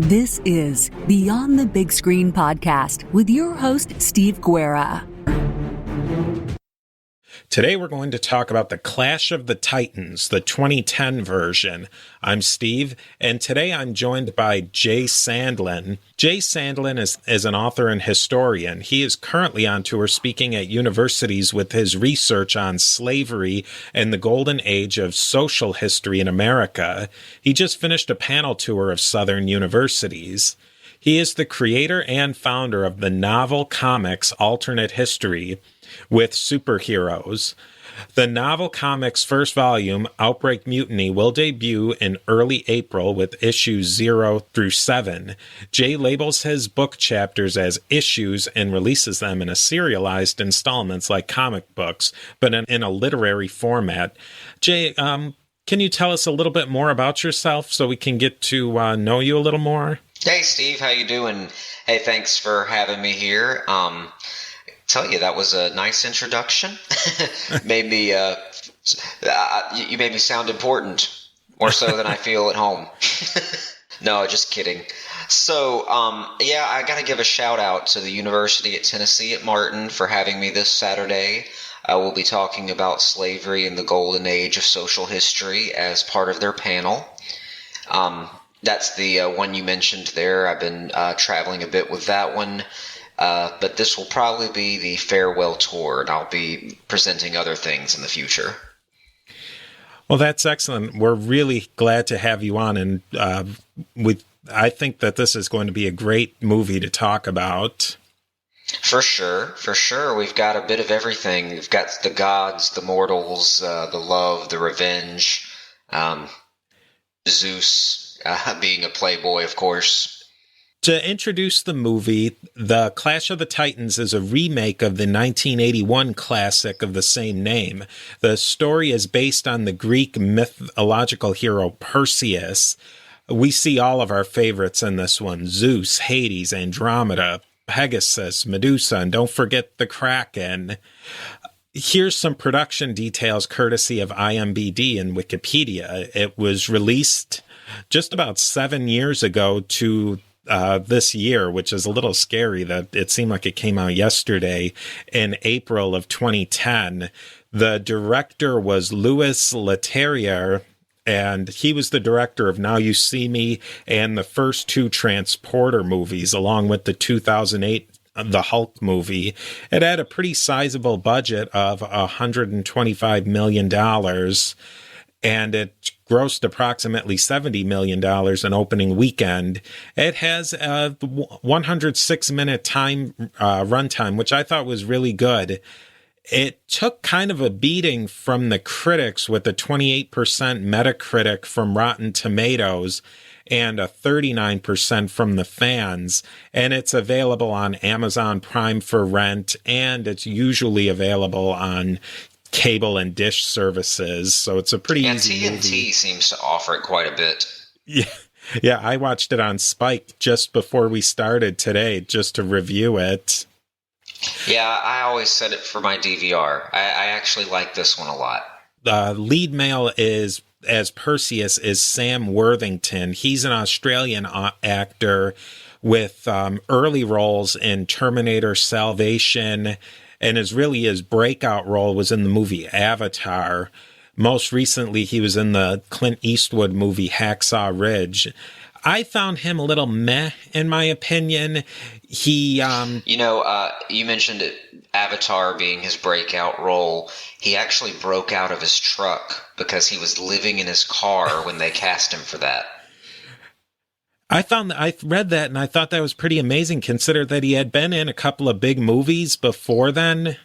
This is Beyond the Big Screen podcast with your host, Steve Guerra. Today we're going to talk about The Clash of the Titans, the 2010 version. I'm Steve, and today I'm joined by Jay Sandlin. Jay Sandlin is an author and historian. He is currently on tour speaking at universities with his research on slavery and the golden age of social history in America. He just finished a panel tour of Southern universities. He is the creator and founder of the novel comics Alternate History with Superheroes. The novel comics' first volume, Outbreak Mutiny, will debut in early April with issues 0 through 7. Jay labels his book chapters as issues and releases them in a serialized installments like comic books, but in a literary format. Jay, can you tell us a little bit more about yourself so we can get to know you a little more? Hey, Steve, how you doing? Hey, thanks for having me here. Tell you, that was a nice introduction. Made me, you made me sound important, more so than I feel at home. No, just kidding. So, I got to give a shout out to the University at Tennessee at Martin for having me this Saturday. I will be talking about slavery and the golden age of social history as part of their panel. That's the one you mentioned there. I've been traveling a bit with that one. But this will probably be the farewell tour, and I'll be presenting other things in the future. Well, that's excellent. We're really glad to have you on, and I think that this is going to be a great movie to talk about. For sure. We've got a bit of everything. We've got the gods, the mortals, the love, the revenge, Zeus being a playboy, of course. To introduce the movie, The Clash of the Titans is a remake of the 1981 classic of the same name. The story is based on the Greek mythological hero Perseus. We see all of our favorites in this one: Zeus, Hades, Andromeda, Pegasus, Medusa, and don't forget the Kraken. Here's some production details courtesy of IMDb and Wikipedia. It was released just about 7 years ago to this year, which is a little scary that it seemed like it came out yesterday, in April of 2010. The director was Louis Leterrier, and he was the director of Now You See Me and the first two Transporter movies, along with the 2008 The Hulk movie. It had a pretty sizable budget of $125 million, and it grossed approximately $70 million in opening weekend. It has a 106-minute runtime, which I thought was really good. It took kind of a beating from the critics with a 28% Metacritic from Rotten Tomatoes and a 39% from the fans. And it's available on Amazon Prime for rent, and it's usually available on cable and dish services, so it's a pretty easy TNT movie. Seems to offer it quite a bit. Yeah, I watched it on Spike just before we started today, just to review it. Yeah, I always set it for my DVR. I actually like this one a lot. The lead male is, as Perseus, is Sam Worthington. He's an Australian actor with early roles in Terminator Salvation, and his breakout role was in the movie Avatar. Most recently, he was in the Clint Eastwood movie Hacksaw Ridge. I found him a little meh, in my opinion. He, you mentioned it, Avatar being his breakout role. He actually broke out of his truck because he was living in his car when they cast him for that. I read that and I thought that was pretty amazing, considering that he had been in a couple of big movies before then.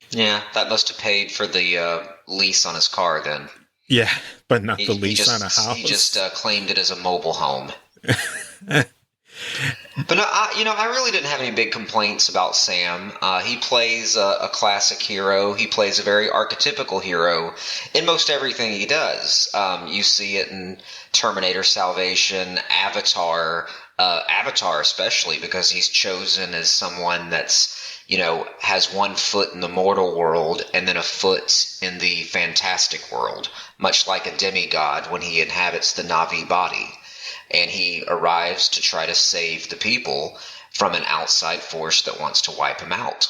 Yeah, that must have paid for the lease on his car then. Yeah, but not the lease on a house. He just claimed it as a mobile home. But no, I really didn't have any big complaints about Sam. He plays a classic hero. He plays a very archetypical hero in most everything he does. You see it in Terminator Salvation, Avatar especially, because he's chosen as someone that's, has one foot in the mortal world and then a foot in the fantastic world, much like a demigod when he inhabits the Na'vi body. and he arrives to try to save the people from an outside force that wants to wipe him out.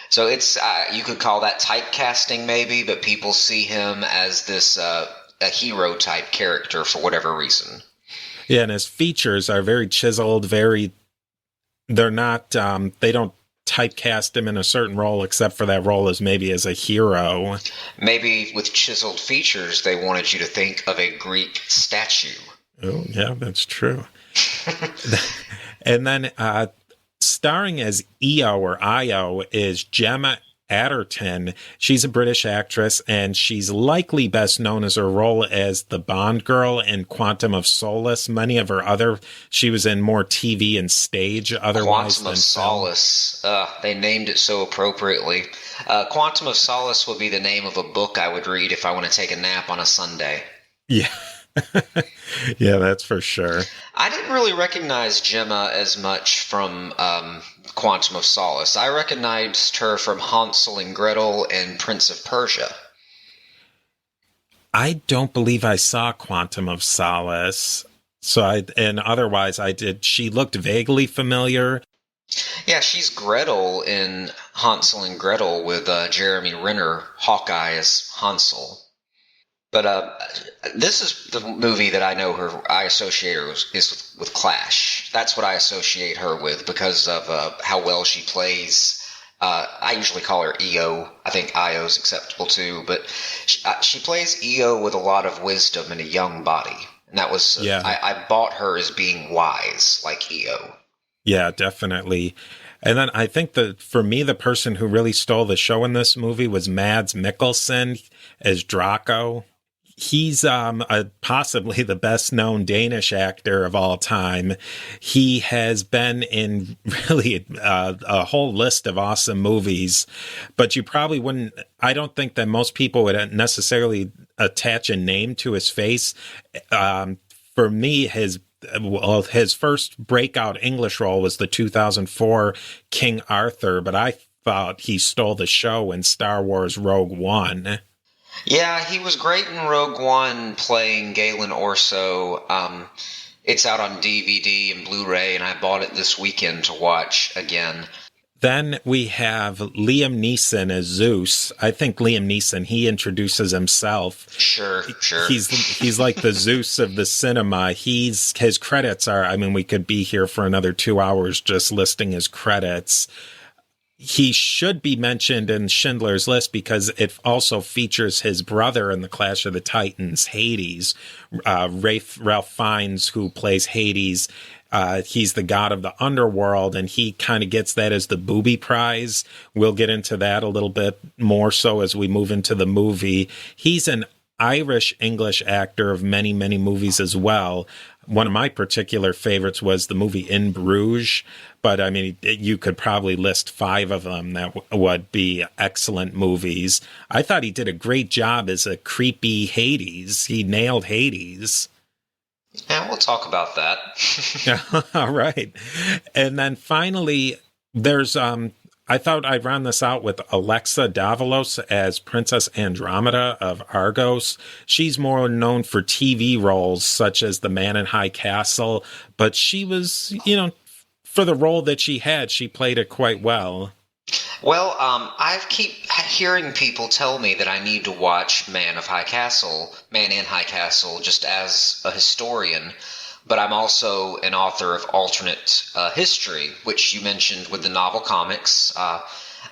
So it's you could call that typecasting maybe, but people see him as this a hero type character for whatever reason. Yeah, and his features are very chiseled, they're not, they don't typecast him in a certain role except for that role as maybe as a hero. Maybe with chiseled features, they wanted you to think of a Greek statue. Oh, yeah, that's true. And then starring as Io or Io is Gemma Arterton. She's a British actress, and she's likely best known as her role as the Bond girl in Quantum of Solace. Many of her she was in more TV and stage otherwise. Quantum of Solace. They named it so appropriately. Quantum of Solace would be the name of a book I would read if I want to take a nap on a Sunday. Yeah. Yeah, that's for sure. I didn't really recognize Gemma as much from Quantum of Solace. I recognized her from Hansel and Gretel and Prince of Persia. I don't believe I saw Quantum of Solace. Otherwise I did. She looked vaguely familiar. Yeah, she's Gretel in Hansel and Gretel with Jeremy Renner, Hawkeye as Hansel. But this is the movie that I associate her is with Clash. That's what I associate her with because of how well she plays. I usually call her Io. I think Io's acceptable too. But she plays Io with a lot of wisdom and a young body. And that was, I bought her as being wise, like Io. Yeah, definitely. And then I think that for me, the person who really stole the show in this movie was Mads Mikkelsen as Draco. He's possibly the best known Danish actor of all time. He has been in really a whole list of awesome movies, but you probably wouldn't. I don't think that most people would necessarily attach a name to his face. For me, his first breakout English role was the 2004 King Arthur, but I thought he stole the show in Star Wars Rogue One. Yeah, he was great in Rogue One playing Galen Orso. It's out on DVD and Blu-ray, and I bought it this weekend to watch again. Then we have Liam Neeson as Zeus. I think Liam Neeson, he introduces himself. Sure. He's like the Zeus of the cinema. His credits are, we could be here for another 2 hours just listing his credits. He should be mentioned in Schindler's List because it also features his brother in the Clash of the Titans, Hades. Ralph Fiennes, who plays Hades, he's the god of the underworld, and he kind of gets that as the booby prize. We'll get into that a little bit more so as we move into the movie. He's an Irish-English actor of many, many movies as well. One of my particular favorites was the movie In Bruges, but you could probably list 5 of them that would be excellent movies. I thought he did a great job as a creepy Hades. He nailed Hades. Yeah, we'll talk about that. All right. And then finally, there's I thought I'd round this out with Alexa Davalos as Princess Andromeda of Argos. She's more known for TV roles such as The Man in High Castle, but she was, for the role that she had, she played it quite well. Well, I keep hearing people tell me that I need to watch Man in High Castle, just as a historian. But I'm also an author of alternate history, which you mentioned with the novel comics. I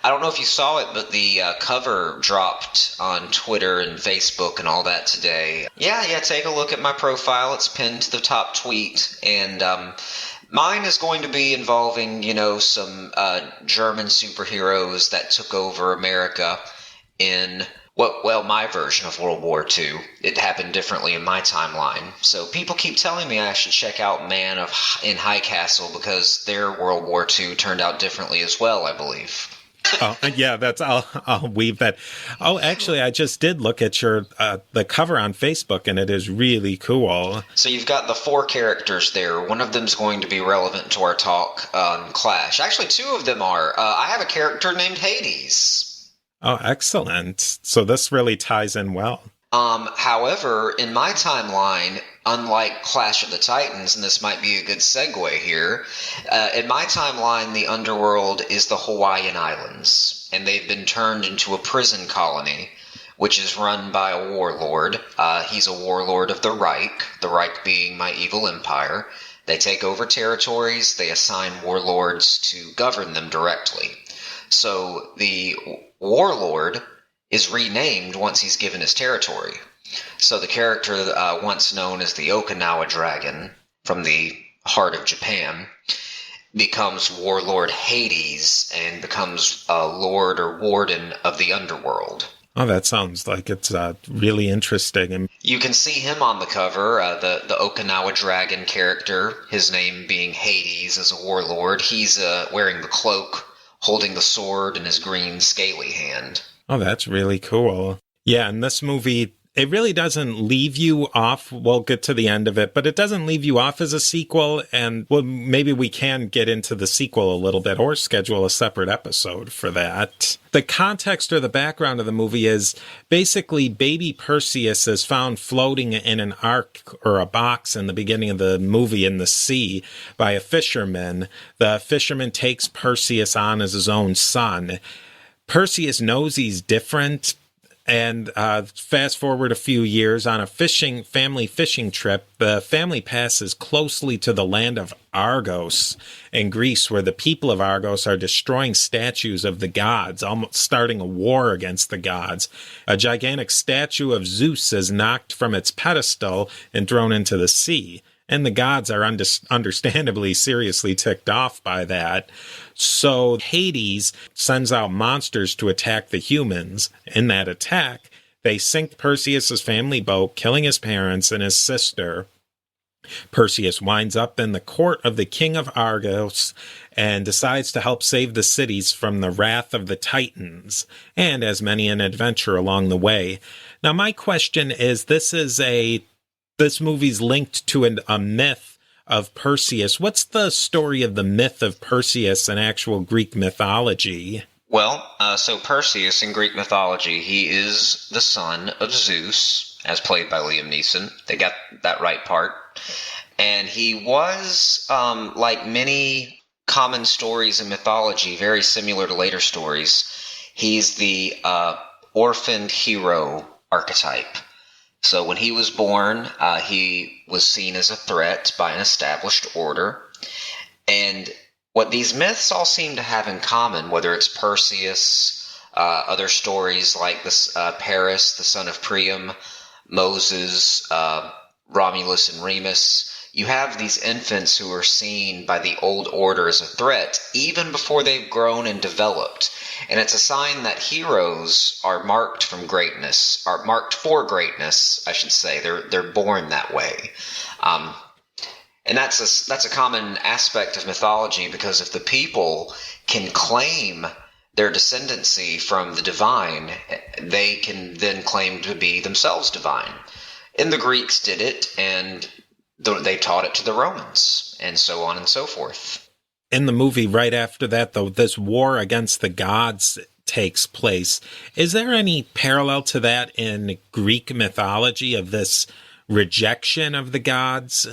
don't know if you saw it, but the cover dropped on Twitter and Facebook and all that today. Yeah, take a look at my profile. It's pinned to the top tweet. And mine is going to be involving, some German superheroes that took over America in my version of World War II. It happened differently in my timeline. So people keep telling me I should check out Man in High Castle because their World War II turned out differently as well, I believe. Oh, yeah, I'll weave that. Oh, actually, I just did look at your the cover on Facebook, and it is really cool. So you've got the 4 characters there. One of them's going to be relevant to our talk on Clash. Actually, 2 of them are. I have a character named Hades. Oh, excellent. So this really ties in well. However, in my timeline, unlike Clash of the Titans, and this might be a good segue here, in my timeline, the underworld is the Hawaiian Islands, and they've been turned into a prison colony, which is run by a warlord. He's a warlord of the Reich being my evil empire. They take over territories, they assign warlords to govern them directly. So the warlord is renamed once he's given his territory. So the character once known as the Okinawa Dragon from the heart of Japan becomes Warlord Hades and becomes a lord or warden of the underworld. Oh, that sounds like it's really interesting. And you can see him on the cover, the Okinawa Dragon character, his name being Hades as a warlord. He's wearing the cloak, holding the sword in his green scaly hand. Oh, that's really cool. Yeah, and this movie, it really doesn't leave you off. We'll get to the end of it, but it doesn't leave you off as a sequel. And well, maybe we can get into the sequel a little bit or schedule a separate episode for that. The context or the background of the movie is basically baby Perseus is found floating in an ark or a box in the beginning of the movie in the sea by a fisherman. The fisherman takes Perseus on as his own son. Perseus knows he's different. And fast forward a few years, on a family fishing trip, the family passes closely to the land of Argos in Greece, where the people of Argos are destroying statues of the gods, almost starting a war against the gods. A gigantic statue of Zeus is knocked from its pedestal and thrown into the sea. And the gods are understandably seriously ticked off by that. So Hades sends out monsters to attack the humans. In that attack, they sink Perseus' family boat, killing his parents and his sister. Perseus winds up in the court of the king of Argos and decides to help save the cities from the wrath of the Titans, and has many an adventure along the way. Now, my question is, this movie's linked to a myth of Perseus. What's the story of the myth of Perseus in actual Greek mythology? Well, so Perseus in Greek mythology, he is the son of Zeus, as played by Liam Neeson. They got that right part. And he was, like many common stories in mythology, very similar to later stories, he's the orphaned hero archetype. So when he was born, he was seen as a threat by an established order. And what these myths all seem to have in common, whether it's Perseus, other stories like this, Paris, the son of Priam, Moses, Romulus and Remus, you have these infants who are seen by the old order as a threat even before they've grown and developed. And it's a sign that heroes are marked for greatness, I should say. They're born that way. And that's a common aspect of mythology, because if the people can claim their descendancy from the divine, they can then claim to be themselves divine. And the Greeks did it, and they taught it to the Romans, and so on and so forth. In the movie, right after that, though, this war against the gods takes place. Is there any parallel to that in Greek mythology of this rejection of the gods?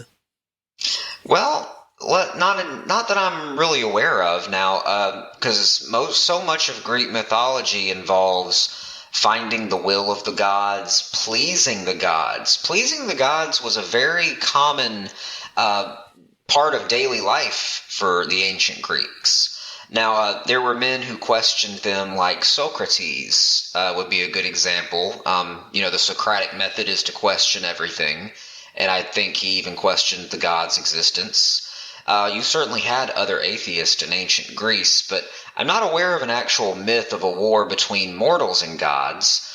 Well, not that I'm really aware of now, because so much of Greek mythology involves finding the will of the gods, pleasing the gods. Pleasing the gods was a very common part of daily life for the ancient Greeks. Now, there were men who questioned them, like Socrates would be a good example. The Socratic method is to question everything, and I think he even questioned the gods' existence. You certainly had other atheists in ancient Greece, but I'm not aware of an actual myth of a war between mortals and gods.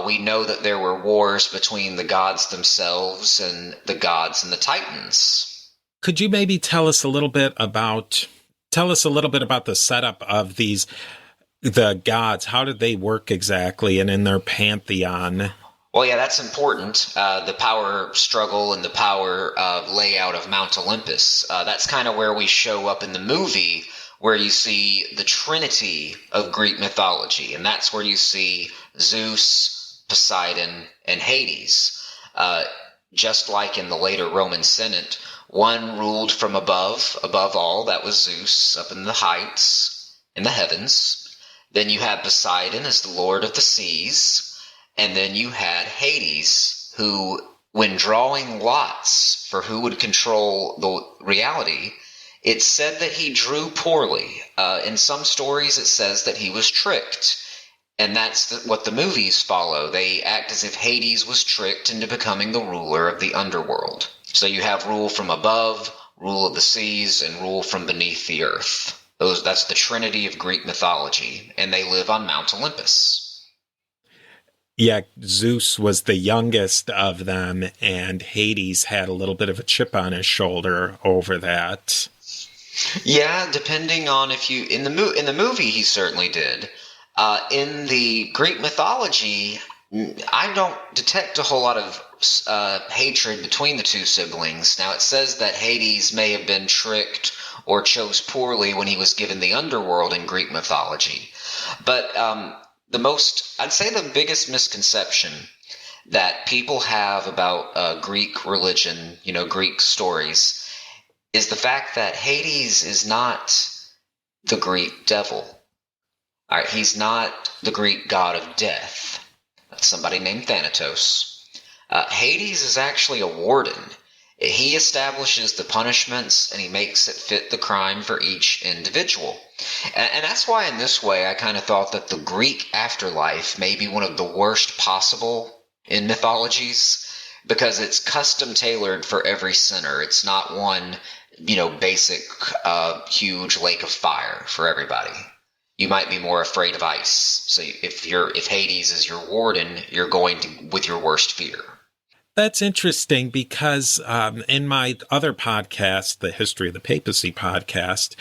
We know that there were wars between the gods themselves and the gods and the Titans. Could you maybe tell us a little bit about the setup of the gods? How did they work exactly, and in their pantheon? Well, yeah, that's important. The power struggle and the power layout of Mount Olympus. That's kind of where we show up in the movie, where you see the trinity of Greek mythology. And that's where you see Zeus, Poseidon, and Hades. just like in the later Roman Senate, one ruled from above all, that was Zeus up in the heights, in the heavens. Then you had Poseidon as the lord of the seas, and then you had Hades, who, when drawing lots for who would control the reality, it said that he drew poorly. In some stories, it says that he was tricked. And that's what the movies follow. They act as if Hades was tricked into becoming the ruler of the underworld. So you have rule from above, rule of the seas, and rule from beneath the earth. That's the trinity of Greek mythology, and they live on Mount Olympus. Yeah, Zeus was the youngest of them, and Hades had a little bit of a chip on his shoulder over that. Yeah, depending on if you... In the movie, he certainly did. In the Greek mythology, I don't detect a whole lot of hatred between the two siblings. Now, it says that Hades may have been tricked or chose poorly when he was given the underworld in Greek mythology. But I'd say the biggest misconception that people have about Greek religion, Greek stories, is the fact that Hades is not the Greek devil. All right, he's not the Greek god of death. That's somebody named Thanatos. Hades is actually a warden. He establishes the punishments and he makes it fit the crime for each individual. And that's why in this way I kind of thought that the Greek afterlife may be one of the worst possible in mythologies, because it's custom tailored for every sinner. It's not one, basic, huge lake of fire for everybody. You might be more afraid of ice. So if Hades is your warden, you're going with your worst fear. That's interesting because in my other podcast, the History of the Papacy podcast,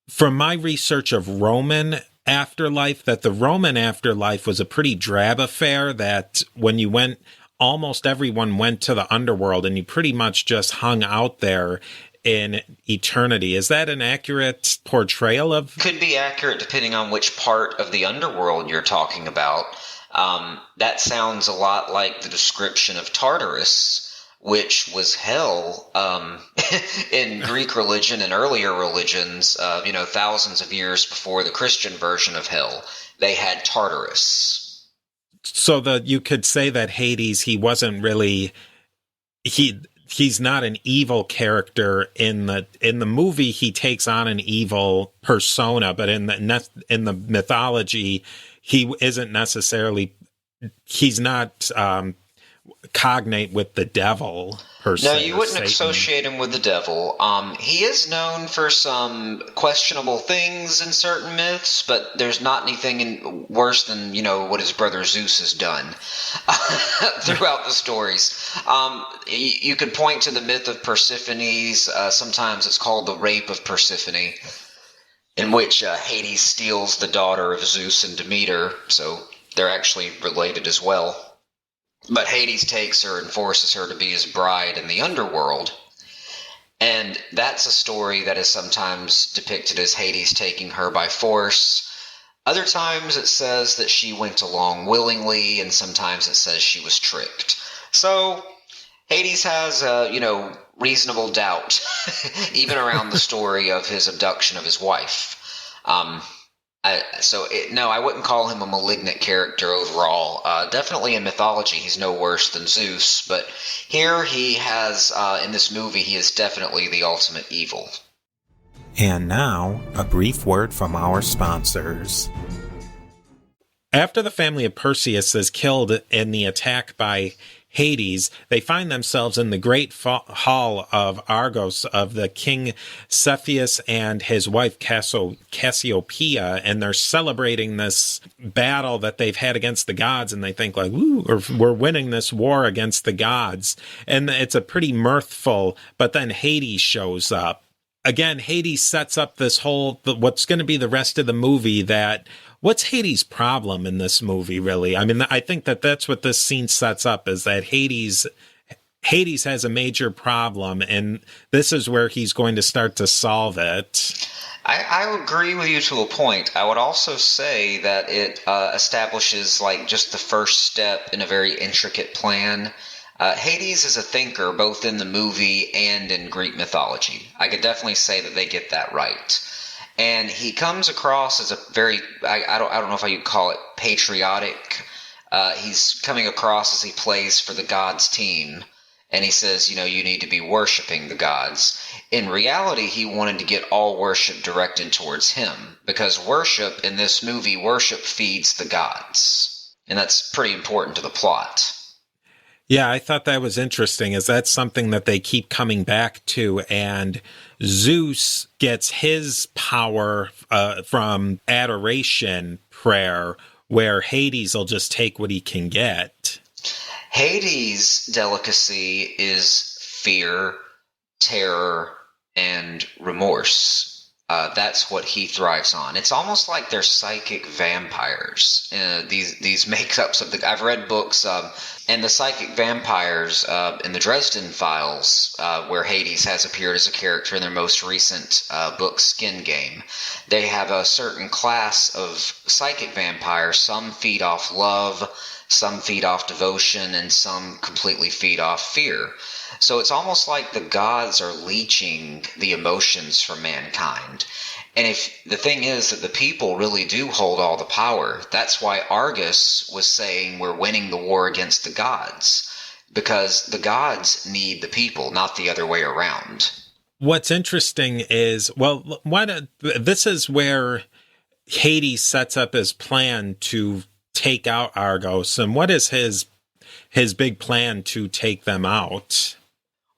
from my research of Roman afterlife, that the Roman afterlife was a pretty drab affair, that when you went, almost everyone went to the underworld and you pretty much just hung out there in eternity. Is that an accurate portrayal of? Could be accurate depending on which part of the underworld you're talking about. That sounds a lot like the description of Tartarus, which was hell in Greek religion and earlier religions, thousands of years before the Christian version of hell. They had Tartarus. So you could say that Hades, he wasn't really... He's not an evil character in the movie. He takes on an evil persona, but in the mythology, he isn't necessarily. He's not cognate with the devil per se. No, you wouldn't associate him with the devil. He is known for some questionable things in certain myths, but there's not anything worse than, what his brother Zeus has done throughout the stories. You could point to the myth of Persephone's. Sometimes it's called the Rape of Persephone, in which Hades steals the daughter of Zeus and Demeter, so they're actually related as well. But Hades takes her and forces her to be his bride in the underworld. And that's a story that is sometimes depicted as Hades taking her by force. Other times it says that she went along willingly, and sometimes it says she was tricked. So Hades has, reasonable doubt, even around the story of his abduction of his wife. I wouldn't call him a malignant character overall. Definitely in mythology, he's no worse than Zeus, but here he has, in this movie, he is definitely the ultimate evil. And now, a brief word from our sponsors. After the family of Perseus is killed in the attack by Hades, they find themselves in the great hall of Argos of the king Cepheus and his wife Cassiopeia, and they're celebrating this battle that they've had against the gods, and they think we're winning this war against the gods. And it's a pretty mirthful, but then Hades shows up. Again, Hades sets up this what's going to be the rest of the movie, that what's Hades' problem in this movie, really? I mean, I think that's what this scene sets up, is that Hades has a major problem, and this is where he's going to start to solve it. I agree with you to a point. I would also say that it establishes just the first step in a very intricate plan. Hades is a thinker both in the movie and in Greek mythology. I could definitely say that they get that right. And he comes across as a very, I don't know if I could call it patriotic. He's coming across as he plays for the gods team. And he says, you need to be worshiping the gods. In reality, he wanted to get all worship directed towards him. Because worship, in this movie, worship feeds the gods. And that's pretty important to the plot. Yeah, I thought that was interesting. Is that something that they keep coming back to? And Zeus gets his power from adoration prayer, where Hades will just take what he can get. Hades' delicacy is fear, terror, and remorse. That's what he thrives on. It's almost like they're psychic vampires. These makeups of the... I've read books, and the psychic vampires in the Dresden Files, where Hades has appeared as a character in their most recent book, Skin Game. They have a certain class of psychic vampires. Some feed off love, some feed off devotion, and some completely feed off fear. So it's almost like the gods are leeching the emotions from mankind. And if the thing is that the people really do hold all the power, that's why Argus was saying we're winning the war against the gods, because the gods need the people, not the other way around. What's interesting is, this is where Hades sets up his plan to take out Argos. And what is his big plan to take them out?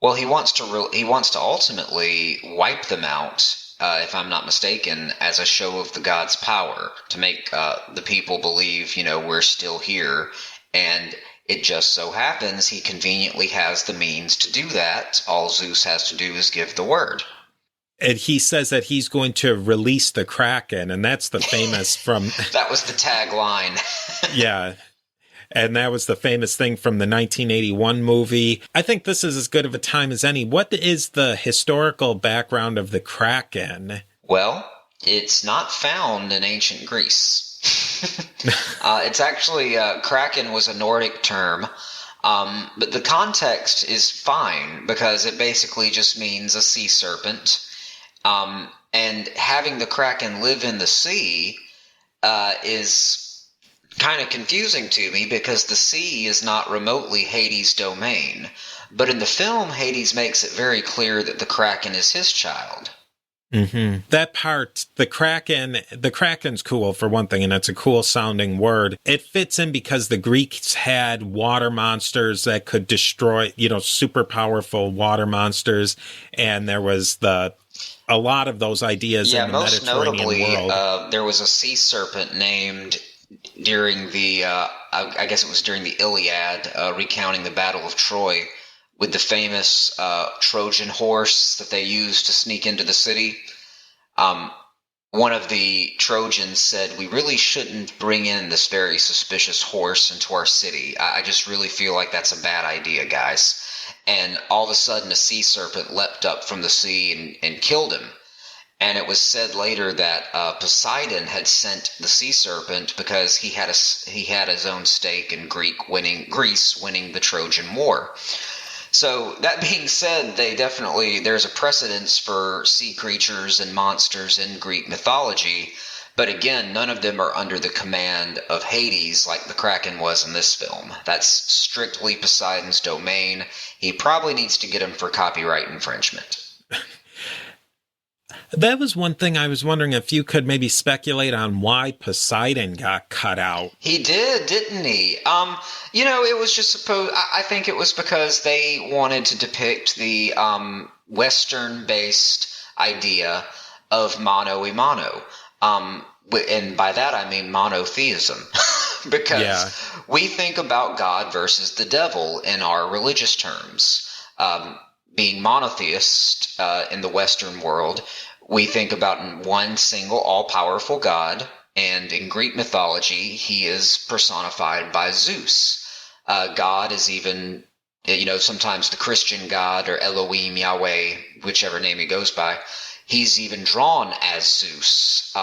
Well, he wants to ultimately wipe them out, if I'm not mistaken, as a show of the gods' power, to make the people believe, we're still here. And it just so happens he conveniently has the means to do that. All Zeus has to do is give the word. And he says that he's going to release the Kraken, and that's the famous from... That was the tagline. Yeah. And that was the famous thing from the 1981 movie. I think this is as good of a time as any. What is the historical background of the Kraken? Well, it's not found in ancient Greece. It's actually, Kraken was a Nordic term. But the context is fine, because it basically just means a sea serpent. And having the Kraken live in the sea is kind of confusing to me, because the sea is not remotely Hades' domain. But in the film, Hades makes it very clear that the Kraken is his child. Mm-hmm. That part, the Kraken's cool for one thing, and it's a cool sounding word. It fits in because the Greeks had water monsters that could destroy, super powerful water monsters, and there was a lot of those ideas in the Mediterranean world. There was a sea serpent named during the, I guess it was during the Iliad, recounting the Battle of Troy, with the famous Trojan horse that they used to sneak into the city. One of the Trojans said, we really shouldn't bring in this very suspicious horse into our city. I just really feel like that's a bad idea, guys. And all of a sudden a sea serpent leapt up from the sea and killed him. And it was said later that Poseidon had sent the sea serpent because he had his own stake in Greece winning the Trojan War. So that being said, there's a precedence for sea creatures and monsters in Greek mythology, but again, none of them are under the command of Hades like the Kraken was in this film. That's strictly Poseidon's domain. He probably needs to get him for copyright infringement. That was one thing I was wondering if you could maybe speculate on why Poseidon got cut out. He did, didn't he? It was just I think it was because they wanted to depict the Western-based idea of mano a mano. And by that I mean monotheism. Because we think about God versus the devil in our religious terms. Being monotheist in the Western world, we think about one single all-powerful God, and in Greek mythology, he is personified by Zeus. God is even, sometimes the Christian God, or Elohim, Yahweh, whichever name he goes by, he's even drawn as Zeus.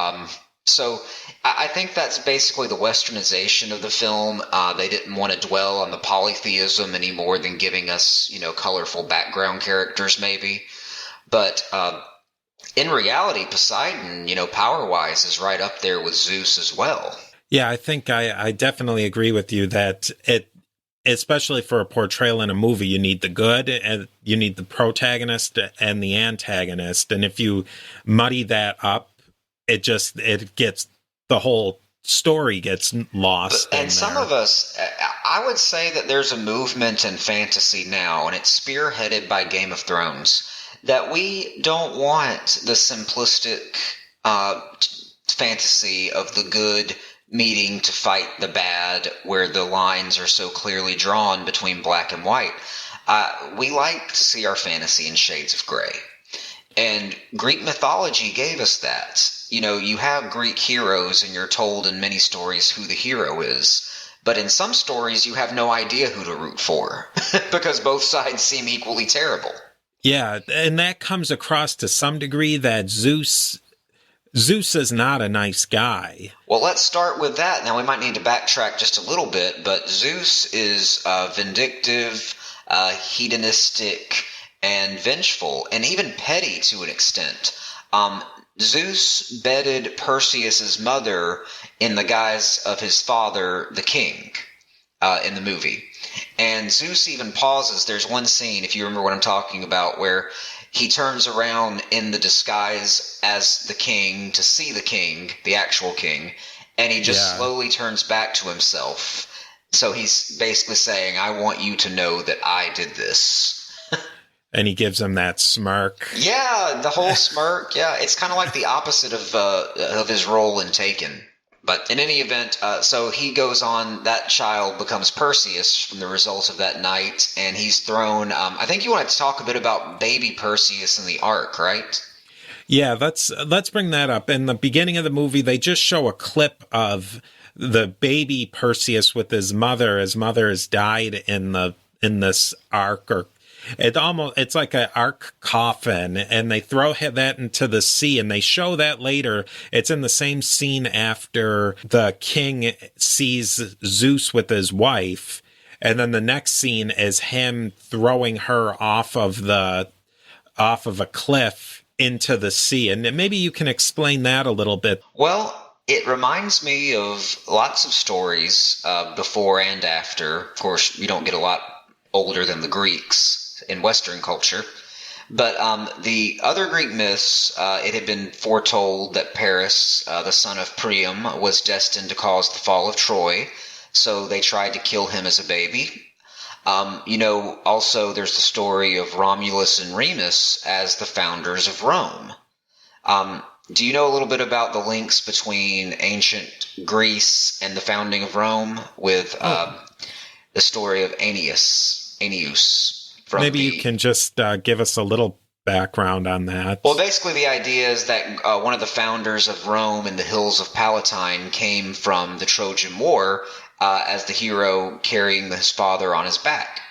So I think that's basically the westernization of the film. They didn't want to dwell on the polytheism any more than giving us, colorful background characters maybe. But in reality, Poseidon, power-wise is right up there with Zeus as well. Yeah, I think I definitely agree with you that especially for a portrayal in a movie, you need the good and you need the protagonist and the antagonist. And if you muddy that up, it gets, the whole story gets lost. And some of us, I would say that there's a movement in fantasy now, and it's spearheaded by Game of Thrones, that we don't want the simplistic fantasy of the good meeting to fight the bad, where the lines are so clearly drawn between black and white. We like to see our fantasy in shades of gray. And Greek mythology gave us that. You have Greek heroes and you're told in many stories who the hero is. But in some stories, you have no idea who to root for because both sides seem equally terrible. Yeah, and that comes across to some degree that Zeus is not a nice guy. Well, let's start with that. Now, we might need to backtrack just a little bit, but Zeus is vindictive, hedonistic, and vengeful, and even petty to an extent. Zeus bedded Perseus's mother in the guise of his father, the king, in the movie. And Zeus even pauses. There's one scene, if you remember what I'm talking about, where he turns around in the disguise as the king to see the king, the actual king, and he just slowly turns back to himself. So he's basically saying, I want you to know that I did this. And he gives him that smirk. Yeah, the whole smirk. Yeah, it's kind of like the opposite of his role in Taken. But in any event, so he goes on, that child becomes Perseus from the result of that night, and he's thrown, I think you wanted to talk a bit about baby Perseus in the Ark, right? Yeah, let's bring that up. In the beginning of the movie, they just show a clip of the baby Perseus with his mother. His mother has died in this Ark, or it's like an ark coffin, and they throw that into the sea, and they show that later. It's in the same scene after the king sees Zeus with his wife, and then the next scene is him throwing her off of a cliff into the sea. And maybe you can explain that a little bit. Well, it reminds me of lots of stories before and after. Of course, we don't get a lot older than the Greeks in Western culture. But the other Greek myths, it had been foretold that Paris, the son of Priam, was destined to cause the fall of Troy. So they tried to kill him as a baby. Also there's the story of Romulus and Remus as the founders of Rome. Do you know a little bit about the links between ancient Greece and the founding of Rome with the story of Aeneas? Maybe you can just give us a little background on that. Well, basically the idea is that one of the founders of Rome in the hills of Palatine came from the Trojan War as the hero carrying his father on his back.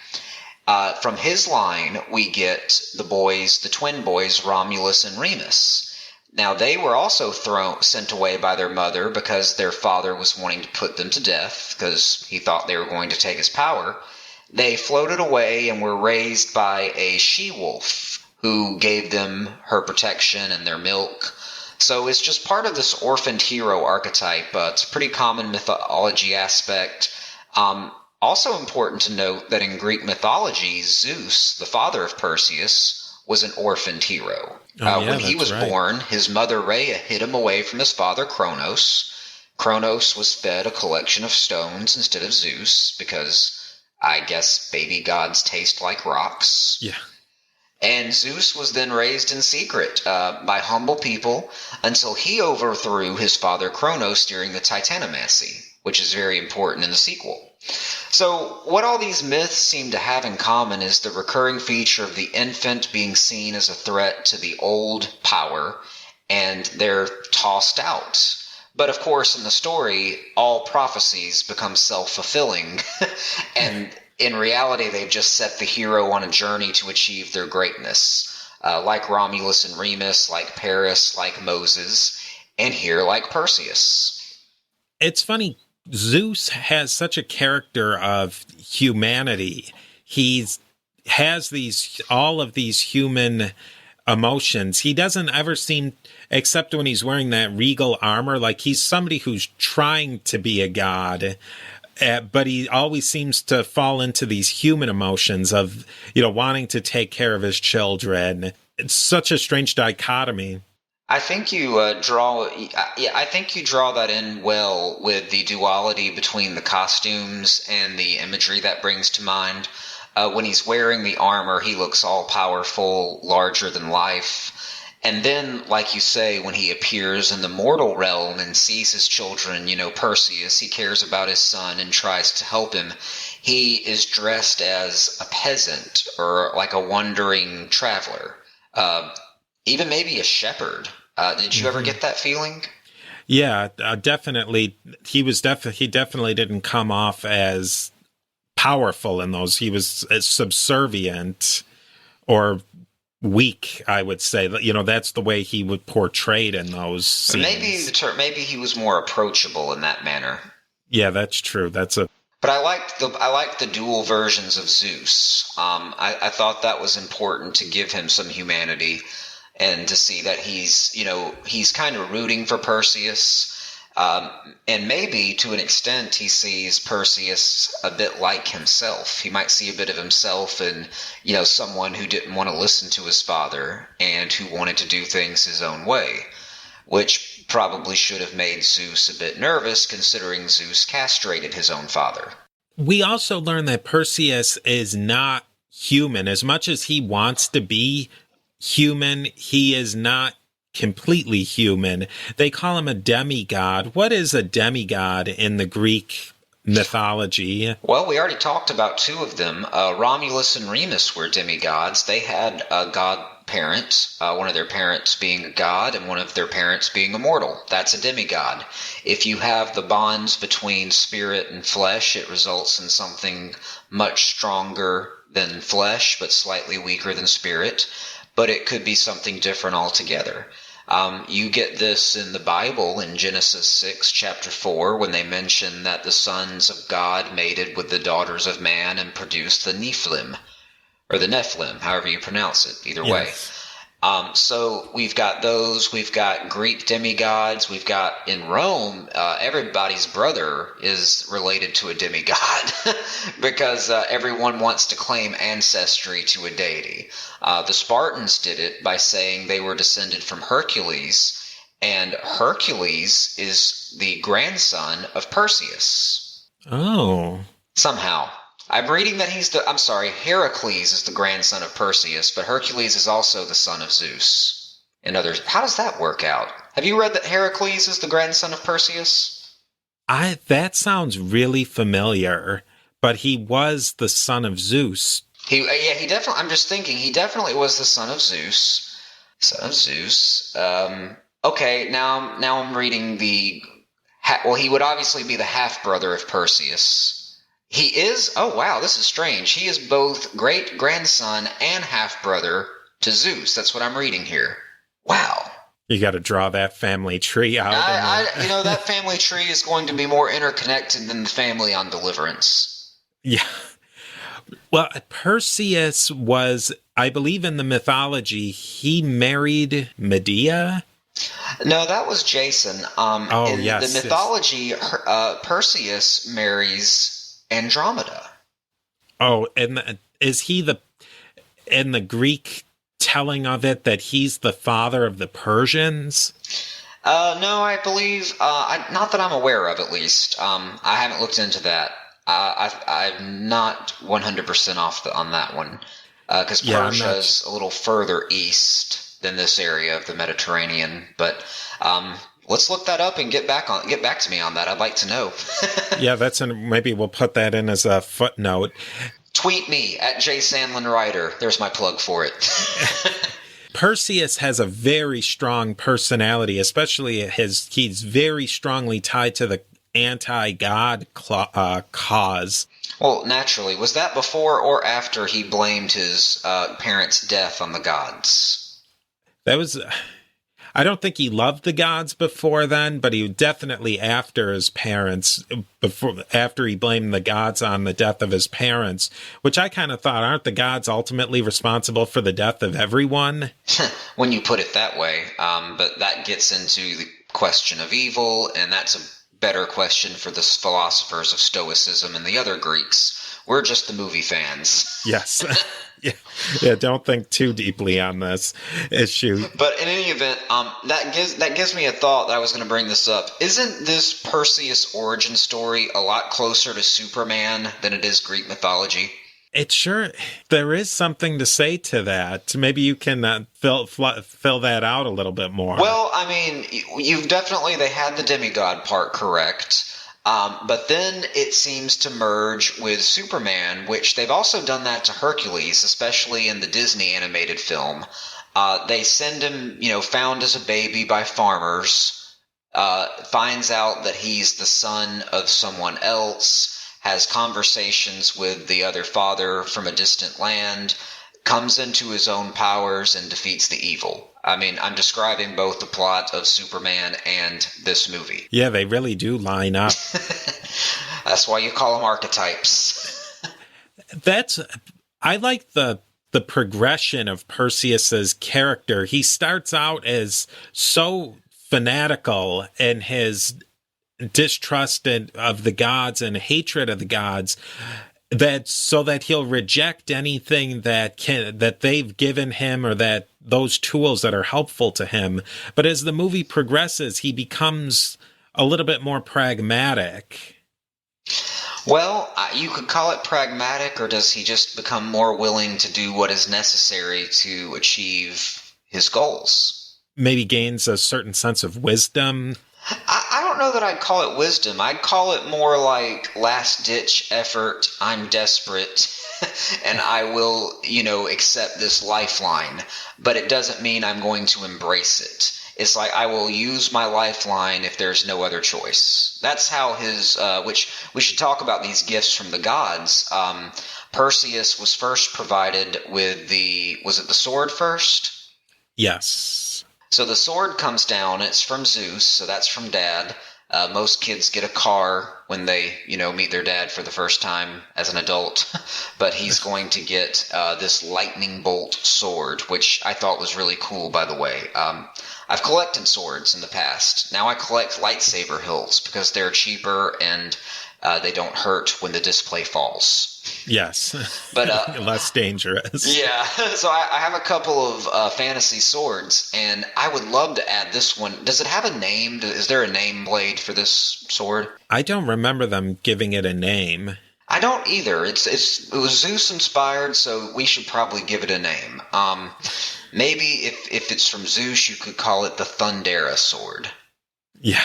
From his line, we get the twin boys, Romulus and Remus. Now, they were also sent away by their mother because their father was wanting to put them to death because he thought they were going to take his power. They floated away and were raised by a she-wolf who gave them her protection and their milk. So it's just part of this orphaned hero archetype. It's a pretty common mythology aspect. Also important to note that in Greek mythology, Zeus, the father of Perseus, was an orphaned hero. When he was born, his mother Rhea hid him away from his father Kronos. Kronos was fed a collection of stones instead of Zeus because I guess baby gods taste like rocks. Yeah. And Zeus was then raised in secret by humble people until he overthrew his father Kronos during the Titanomacy, which is very important in the sequel. So what all these myths seem to have in common is the recurring feature of the infant being seen as a threat to the old power, and they're tossed out. But of course, in the story, all prophecies become self-fulfilling, and in reality, they've just set the hero on a journey to achieve their greatness, like Romulus and Remus, like Paris, like Moses. and hear like Perseus. It's funny, Zeus has such a character of humanity. He's has all of these human emotions. He doesn't ever seem, except when he's wearing that regal armor, like he's somebody who's trying to be a god, but he always seems to fall into these human emotions of, wanting to take care of his children. It's such a strange dichotomy. I think you I think you draw that in well with the duality between the costumes and the imagery that brings to mind. When he's wearing the armor, he looks all powerful, larger than life. And then, like you say, when he appears in the mortal realm and sees his children, Perseus, he cares about his son and tries to help him. He is dressed as a peasant or like a wandering traveler, even maybe a shepherd. Did you ever get that feeling? Yeah, definitely. He definitely didn't come off as powerful in those. He was subservient or weak, I would say. That's the way he would portray it in those scenes. Maybe he was more approachable in that manner. Yeah, that's true. But I liked the dual versions of Zeus. I thought that was important to give him some humanity and to see that he's kind of rooting for Perseus. And maybe to an extent he sees Perseus a bit like himself. He might see a bit of himself in, someone who didn't want to listen to his father and who wanted to do things his own way, which probably should have made Zeus a bit nervous considering Zeus castrated his own father. We also learn that Perseus is not human. As much as he wants to be human, he is not completely human. They call him a demigod. What is a demigod in the Greek mythology? Well, we already talked about two of them. Romulus and Remus were demigods. They had a god parent, one of their parents being a god and one of their parents being immortal. That's a demigod. If you have the bonds between spirit and flesh, it results in something much stronger than flesh, but slightly weaker than spirit. But it could be something different altogether. You get this in the Bible in Genesis 6, chapter 4, when they mention that the sons of God mated with the daughters of man and produced the Nephilim, or the Nephilim, however you pronounce it, either way. So we've got those, we've got Greek demigods, we've got in Rome, everybody's brother is related to a demigod because everyone wants to claim ancestry to a deity. The Spartans did it by saying they were descended from Hercules, and Hercules is the grandson of Perseus. Oh. Somehow. I'm reading that Heracles is the grandson of Perseus, but Hercules is also the son of Zeus. How does that work out? Have you read that Heracles is the grandson of Perseus? That sounds really familiar, but he was the son of Zeus. He definitely, I'm just thinking, he definitely was the son of Zeus. Okay, now I'm reading he would obviously be the half-brother of Perseus. He is, oh wow, this is strange. He is both great-grandson and half-brother to Zeus. That's what I'm reading here. Wow. You got to draw that family tree out. That family tree is going to be more interconnected than the family on Deliverance. Yeah. Well, Perseus was, I believe in the mythology, he married Medea. No, that was Jason. In the mythology, Perseus marries Andromeda. Oh, and is he in the Greek telling of it that he's the father of the Persians? No, I believe, not that I'm aware of at least. I haven't looked into that. I'm not 100% off on that one. Because Persia is a little further east than this area of the Mediterranean. But let's look that up and get back to me on that. I'd like to know. Yeah, maybe we'll put that in as a footnote. Tweet me at @JSandlinWriter. There's my plug for it. Perseus has a very strong personality, especially he's very strongly tied to the anti-God cause. Well, naturally. Was that before or after he blamed his parents' death on the gods? That was... I don't think he loved the gods before then, but he definitely after his parents, after he blamed the gods on the death of his parents, which I kind of thought, aren't the gods ultimately responsible for the death of everyone? When you put it that way, but that gets into the question of evil, and that's a better question for the philosophers of Stoicism and the other Greeks. We're just the movie fans. Yes. Yeah, don't think too deeply on this issue. But in any event, that gives me a thought that I was going to bring this up. Isn't this Perseus origin story a lot closer to Superman than it is Greek mythology? There is something to say to that. Maybe you can fill that out a little bit more. Well, I mean, they had the demigod part correct. But then it seems to merge with Superman, which they've also done that to Hercules, especially in the Disney animated film. They send him, found as a baby by farmers, finds out that he's the son of someone else, has conversations with the other father from a distant land, comes into his own powers and defeats the evil. I mean, I'm describing both the plot of Superman and this movie. Yeah, they really do line up. That's why you call them archetypes. I like the progression of Perseus's character. He starts out as so fanatical in his distrust of the gods and hatred of the gods, that he'll reject anything that they've given him, or that those tools that are helpful to him. But as the movie progresses, he becomes a little bit more pragmatic. Well, you could call it pragmatic, or does he just become more willing to do what is necessary to achieve his goals? Maybe gains a certain sense of wisdom. I don't know that I'd call it wisdom. I'd call it more like last-ditch effort. I'm desperate, and I will, accept this lifeline. But it doesn't mean I'm going to embrace it. It's like I will use my lifeline if there's no other choice. That's how his, which we should talk about these gifts from the gods. Perseus was first provided with was it the sword first? Yes. So the sword comes down, it's from Zeus, so that's from Dad. Most kids get a car when they, meet their dad for the first time as an adult. But he's going to get this lightning bolt sword, which I thought was really cool, by the way. I've collected swords in the past. Now I collect lightsaber hilts because they're cheaper and they don't hurt when the display falls. Yes, but less dangerous. Yeah, so I have a couple of fantasy swords, and I would love to add this one. Does it have a name? Is there a name blade for this sword? I don't remember them giving it a name. I don't either. It was Zeus inspired, so we should probably give it a name. Maybe if it's from Zeus, you could call it the Thundera sword. Yeah.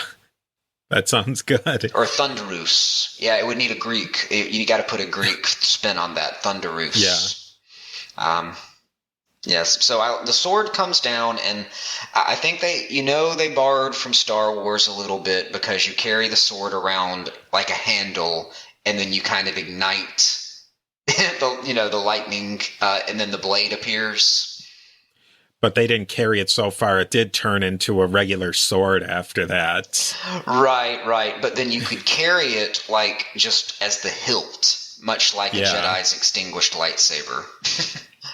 That sounds good. Or Thunderous. Yeah, it would need a Greek. You got to put a Greek spin on that. Thunderous. Yeah. Yes. So the sword comes down, and I think they borrowed from Star Wars a little bit, because you carry the sword around like a handle, and then you kind of ignite the lightning, and then the blade appears. But they didn't carry it so far. It did turn into a regular sword after that. Right. But then you could carry it like just as the hilt, much like a Jedi's extinguished lightsaber.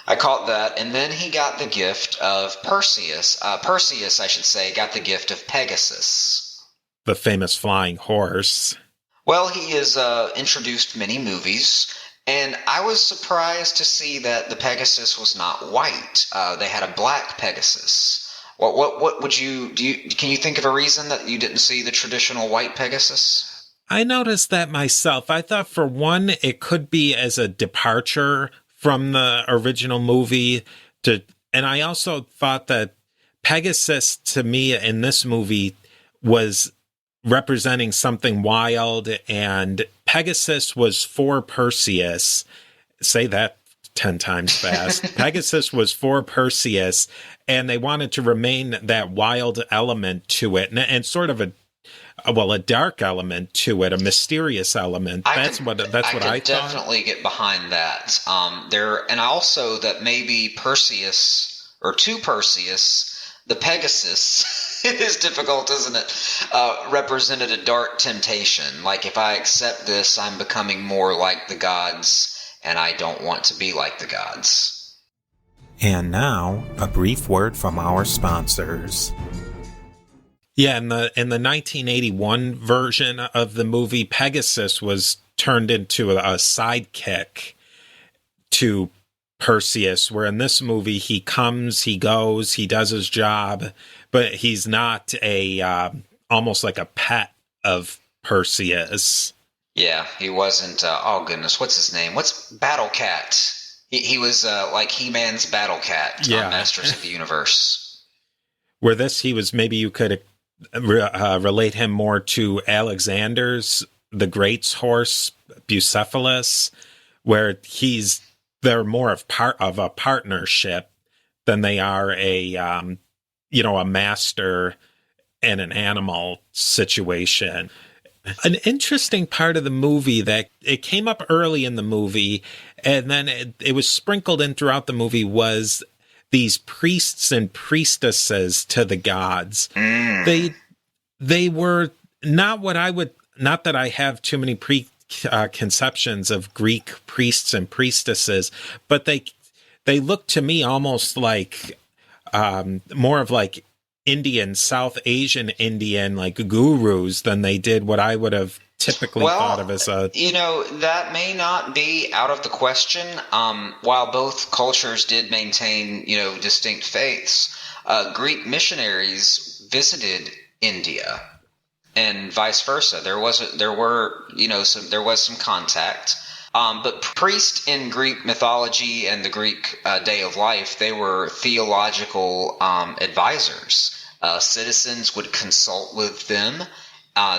I caught that. And then he got the gift of Perseus. Perseus, I should say, got the gift of Pegasus. The famous flying horse. Well, he is introduced many movies. And I was surprised to see that the Pegasus was not white. They had a black Pegasus. What would can you think of a reason that you didn't see the traditional white Pegasus? I noticed that myself. I thought, for one, it could be as a departure from the original movie, and I also thought that Pegasus, to me, in this movie, was representing something wild, and Pegasus was for Perseus. Say that 10 times fast. Pegasus was for Perseus, and they wanted to remain that wild element to it, and sort of a dark element to it, a mysterious element. That's what I thought. Definitely get behind that. And also that maybe Perseus, or to Perseus, The Pegasus, it is difficult, isn't it? Represented a dark temptation. Like, if I accept this, I'm becoming more like the gods, and I don't want to be like the gods. And now, a brief word from our sponsors. Yeah, in the 1981 version of the movie, Pegasus was turned into a sidekick to Perseus, where in this movie he comes, he goes, he does his job, but he's not almost like a pet of Perseus. Yeah, he wasn't. Oh goodness, what's his name? What's Battle Cat? He was like He-Man's Battle Cat on Masters of the Universe. Where this, he was, maybe you could relate him more to Alexander's the Great's horse, Bucephalus, where they're more of part of a partnership than they are a master and an animal situation. An interesting part of the movie that it came up early in the movie, and then it was sprinkled in throughout the movie, was these priests and priestesses to the gods. They were not what I would, not that I have too many preconceptions of Greek priests and priestesses, but they look to me almost like more of like Indian, South Asian Indian, like gurus, than they did what I would have typically thought of as a... that may not be out of the question. While both cultures did maintain, distinct faiths, Greek missionaries visited India and vice versa. There was some contact. But priests in Greek mythology and the Greek day of life, they were theological advisors. Citizens would consult with them.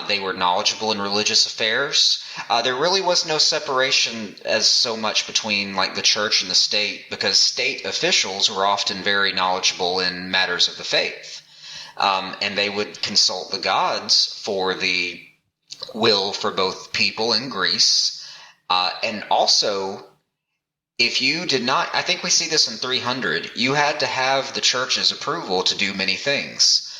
They were knowledgeable in religious affairs. There really was no separation as so much between like the church and the state, because state officials were often very knowledgeable in matters of the faith. And they would consult the gods for the will for both people in Greece. And also, if you did not, I think we see this in 300, you had to have the church's approval to do many things.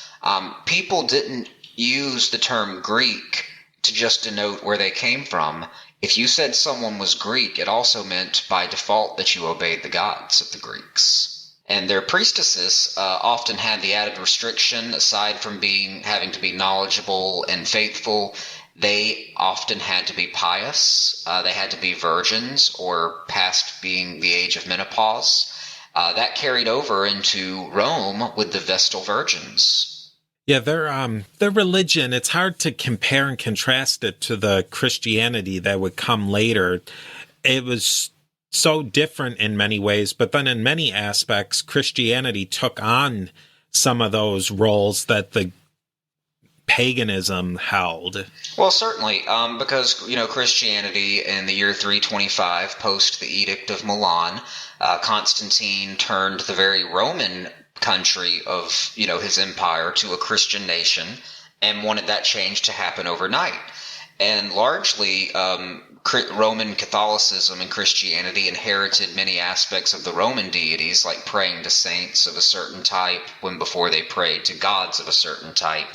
People didn't use the term Greek to just denote where they came from. If you said someone was Greek, it also meant by default that you obeyed the gods of the Greeks. And their priestesses often had the added restriction, aside from having to be knowledgeable and faithful, they often had to be pious. They had to be virgins or past being the age of menopause. That carried over into Rome with the Vestal Virgins. Yeah, their religion, it's hard to compare and contrast it to the Christianity that would come later. It was so different in many ways, but then in many aspects, Christianity took on some of those roles that the paganism held. Well, certainly, because, Christianity in the year 325, post the Edict of Milan, Constantine turned the very Roman country of, his empire to a Christian nation and wanted that change to happen overnight. And largely, Roman Catholicism and Christianity inherited many aspects of the Roman deities, like praying to saints of a certain type before they prayed to gods of a certain type.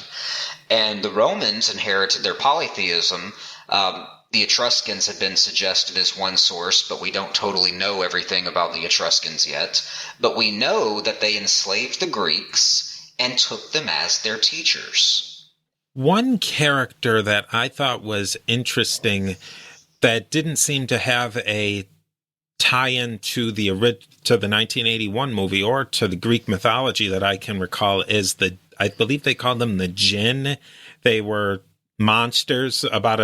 And the Romans inherited their polytheism. The Etruscans have been suggested as one source, but we don't totally know everything about the Etruscans yet. But we know that they enslaved the Greeks and took them as their teachers. One character that I thought was interesting that didn't seem to have a tie-in to the 1981 movie or to the Greek mythology that I can recall is I believe they called them the Jinn. They were monsters about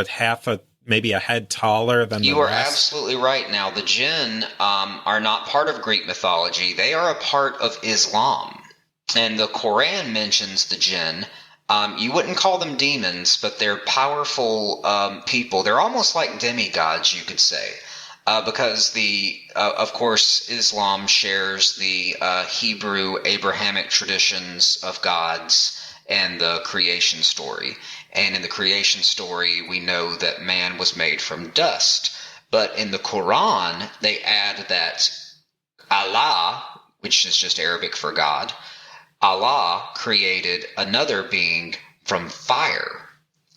maybe a head taller than the rest. You are absolutely right. Now, the Jinn are not part of Greek mythology. They are a part of Islam. And the Quran mentions the Jinn. You wouldn't call them demons, but they're powerful people. They're almost like demigods, you could say. Because of course, Islam shares the Hebrew Abrahamic traditions of gods and the creation story. And in the creation story, we know that man was made from dust. But in the Quran, they add that Allah, which is just Arabic for God, Allah created another being from fire,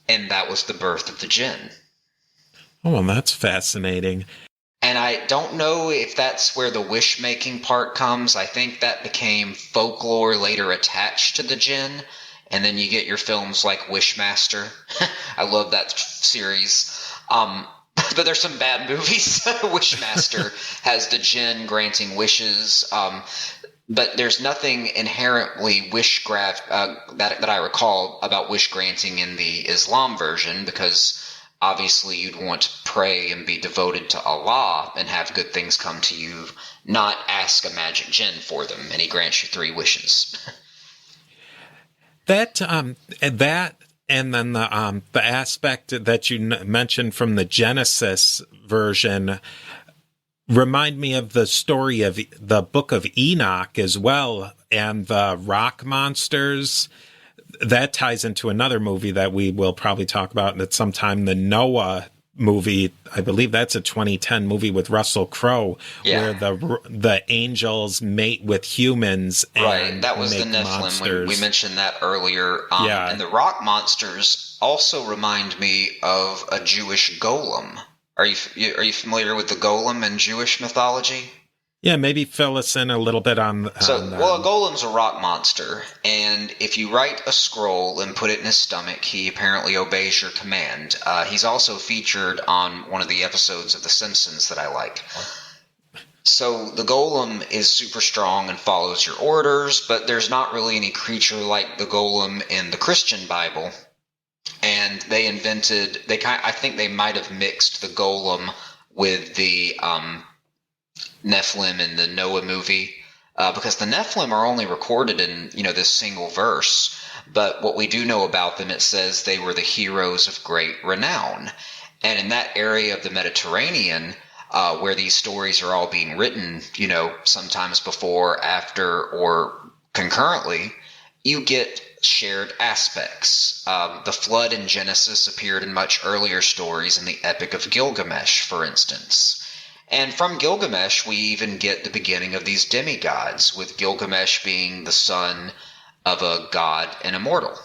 and that was the birth of the jinn. Oh, well, that's fascinating. And I don't know if that's where the wish-making part comes. I think that became folklore later attached to the jinn. And then you get your films like Wishmaster. I love that series. But there's some bad movies. Wishmaster has the jinn granting wishes. But there's nothing inherently that I recall about wish granting in the Islam version, because obviously you'd want to pray and be devoted to Allah and have good things come to you, not ask a magic jinn for them and he grants you 3 wishes. That and then the aspect that you mentioned from the Genesis version remind me of the story of the Book of Enoch as well, and the rock monsters. That ties into another movie that we will probably talk about at some time, the Noah movie. I believe that's a 2010 movie with Russell Crowe, where the angels mate with humans and right, that was the Nephilim. Monsters. We mentioned that earlier. And the rock monsters also remind me of a Jewish golem. Are you familiar with the golem in Jewish mythology? Yeah, maybe fill us in a little bit on a golem's a rock monster, and if you write a scroll and put it in his stomach, he apparently obeys your command. He's also featured on one of the episodes of The Simpsons that I like. So the golem is super strong and follows your orders, but there's not really any creature like the golem in the Christian Bible. And I think they might have mixed the golem with the Nephilim in the Noah movie, because the Nephilim are only recorded in, this single verse. But what we do know about them, it says they were the heroes of great renown. And in that area of the Mediterranean, where these stories are all being written, sometimes before, after, or concurrently, you get shared aspects. The flood in Genesis appeared in much earlier stories in the Epic of Gilgamesh, for instance. And from Gilgamesh, we even get the beginning of these demigods, with Gilgamesh being the son of a god and immortal.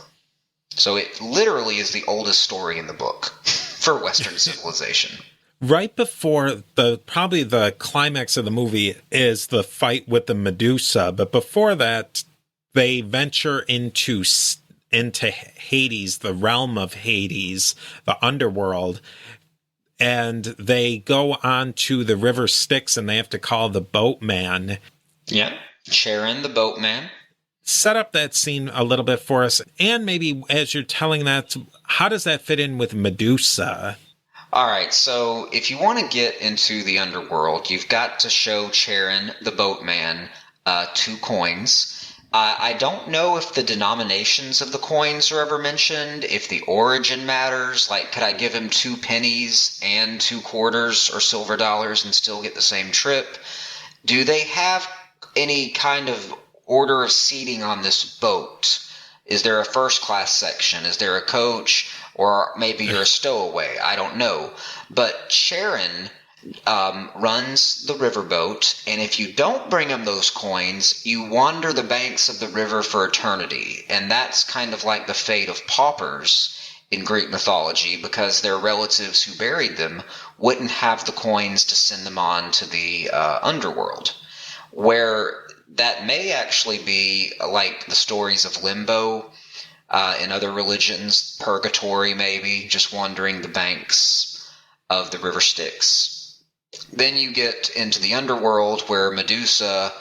So it literally is the oldest story in the book for Western civilization. Right before probably the climax of the movie is the fight with the Medusa, but before that, they venture into Hades, the realm of Hades, the underworld. And they go on to the river Styx, and they have to call the boatman. Yeah, Charon, the boatman. Set up that scene a little bit for us. And maybe as you're telling that, how does that fit in with Medusa? All right, so if you want to get into the underworld, you've got to show Charon, the boatman, 2 coins. I don't know if the denominations of the coins are ever mentioned, if the origin matters. Like, could I give him 2 pennies and 2 quarters or silver dollars and still get the same trip? Do they have any kind of order of seating on this boat? Is there a first class section? Is there a coach? Or maybe you're a stowaway? I don't know. But Charon runs the riverboat, and if you don't bring him those coins, you wander the banks of the river for eternity. And that's kind of like the fate of paupers in Greek mythology, because their relatives who buried them wouldn't have the coins to send them on to the underworld, where that may actually be like the stories of limbo in other religions, purgatory maybe, just wandering the banks of the river Styx. Then you get into the underworld, where Medusa,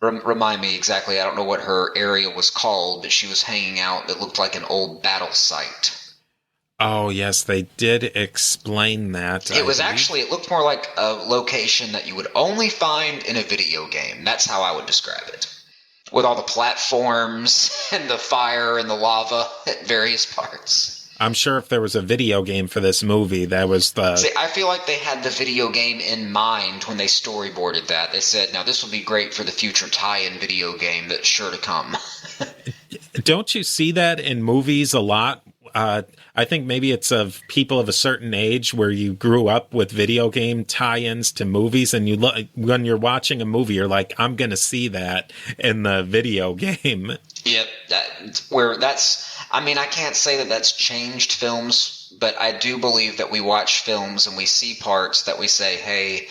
remind me exactly, I don't know what her area was called, but she was hanging out that looked like an old battle site. Oh, yes, they did explain that. It looked more like a location that you would only find in a video game. That's how I would describe it. With all the platforms and the fire and the lava at various parts. I'm sure if there was a video game for this movie, that was the... See, I feel like they had the video game in mind when they storyboarded that. They said, now this will be great for the future tie-in video game that's sure to come. Don't you see that in movies a lot? I think maybe it's of people of a certain age where you grew up with video game tie-ins to movies, and you look when you're watching a movie, you're like, I'm going to see that in the video game. Yep. I mean, I can't say that that's changed films, but I do believe that we watch films and we see parts that we say, hey,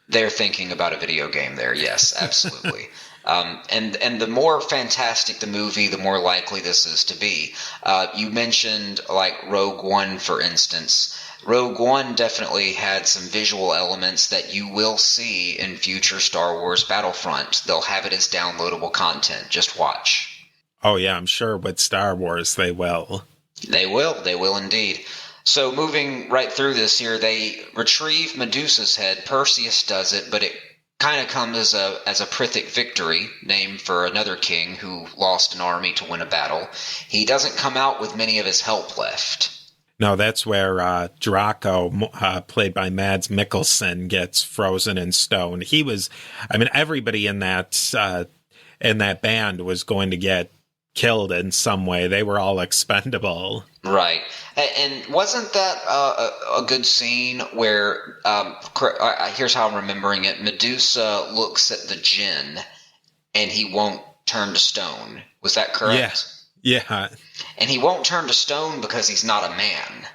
they're thinking about a video game there. Yes, absolutely. And the more fantastic the movie, the more likely this is to be. You mentioned like Rogue One, for instance. Rogue One definitely had some visual elements that you will see in future Star Wars Battlefront. They'll have it as downloadable content. Just watch. Oh, yeah, I'm sure with Star Wars they will. They will indeed. So moving right through this here, they retrieve Medusa's head. Perseus does it, but it kind of comes as a Prithic victory, named for another king who lost an army to win a battle. He doesn't come out with many of his help left. No, that's where Draco, played by Mads Mikkelsen, gets frozen in stone. Everybody in that band was going to get killed in some way. They were all expendable. Right. And wasn't that a good scene where, here's how I'm remembering it, Medusa looks at the djinn and he won't turn to stone. Was that correct? Yeah. And he won't turn to stone because he's not a man.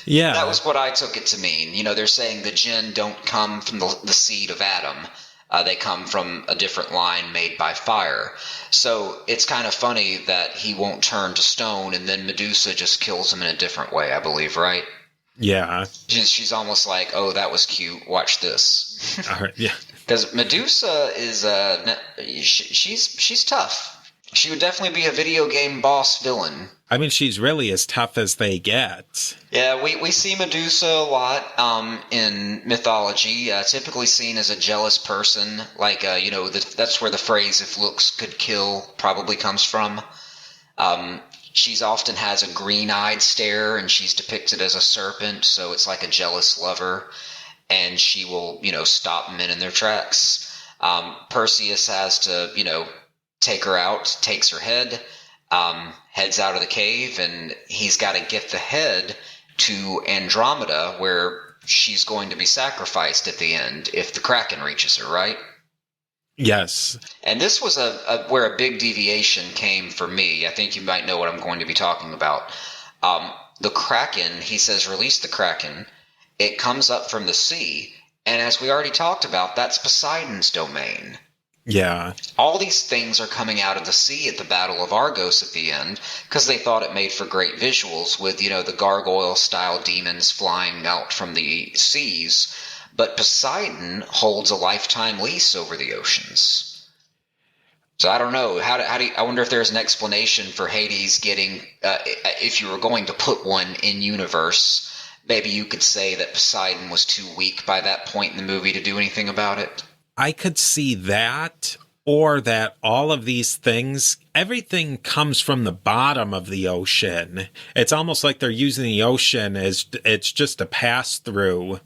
Yeah. That was what I took it to mean. You know, they're saying the djinn don't come from the seed of Adam. They come from a different line made by fire. So it's kind of funny that he won't turn to stone, and then Medusa just kills him in a different way, I believe, right? Yeah. She's almost like, oh, that was cute. Watch this. All right, yeah. Because Medusa is she's tough. She would definitely be a video game boss villain. I mean, she's really as tough as they get. Yeah, we see Medusa a lot in mythology, typically seen as a jealous person. Like, that's where the phrase, if looks could kill, probably comes from. She's often has a green-eyed stare, and she's depicted as a serpent, so it's like a jealous lover. And she will, stop men in their tracks. Perseus has to, take her out, takes her head, heads out of the cave, and he's got to get the head to Andromeda, where she's going to be sacrificed at the end if the Kraken reaches her, right? Yes. And this was where a big deviation came for me. I think you might know what I'm going to be talking about. The Kraken, he says, release the Kraken. It comes up from the sea, and as we already talked about, that's Poseidon's domain. Yeah. All these things are coming out of the sea at the Battle of Argos at the end because they thought it made for great visuals with, the gargoyle-style demons flying out from the seas. But Poseidon holds a lifetime lease over the oceans. So I don't know. I wonder if there's an explanation for Hades getting, if you were going to put one in universe, maybe you could say that Poseidon was too weak by that point in the movie to do anything about it. I could see that, or that all of these things, everything comes from the bottom of the ocean. It's almost like they're using the ocean as it's just a pass-through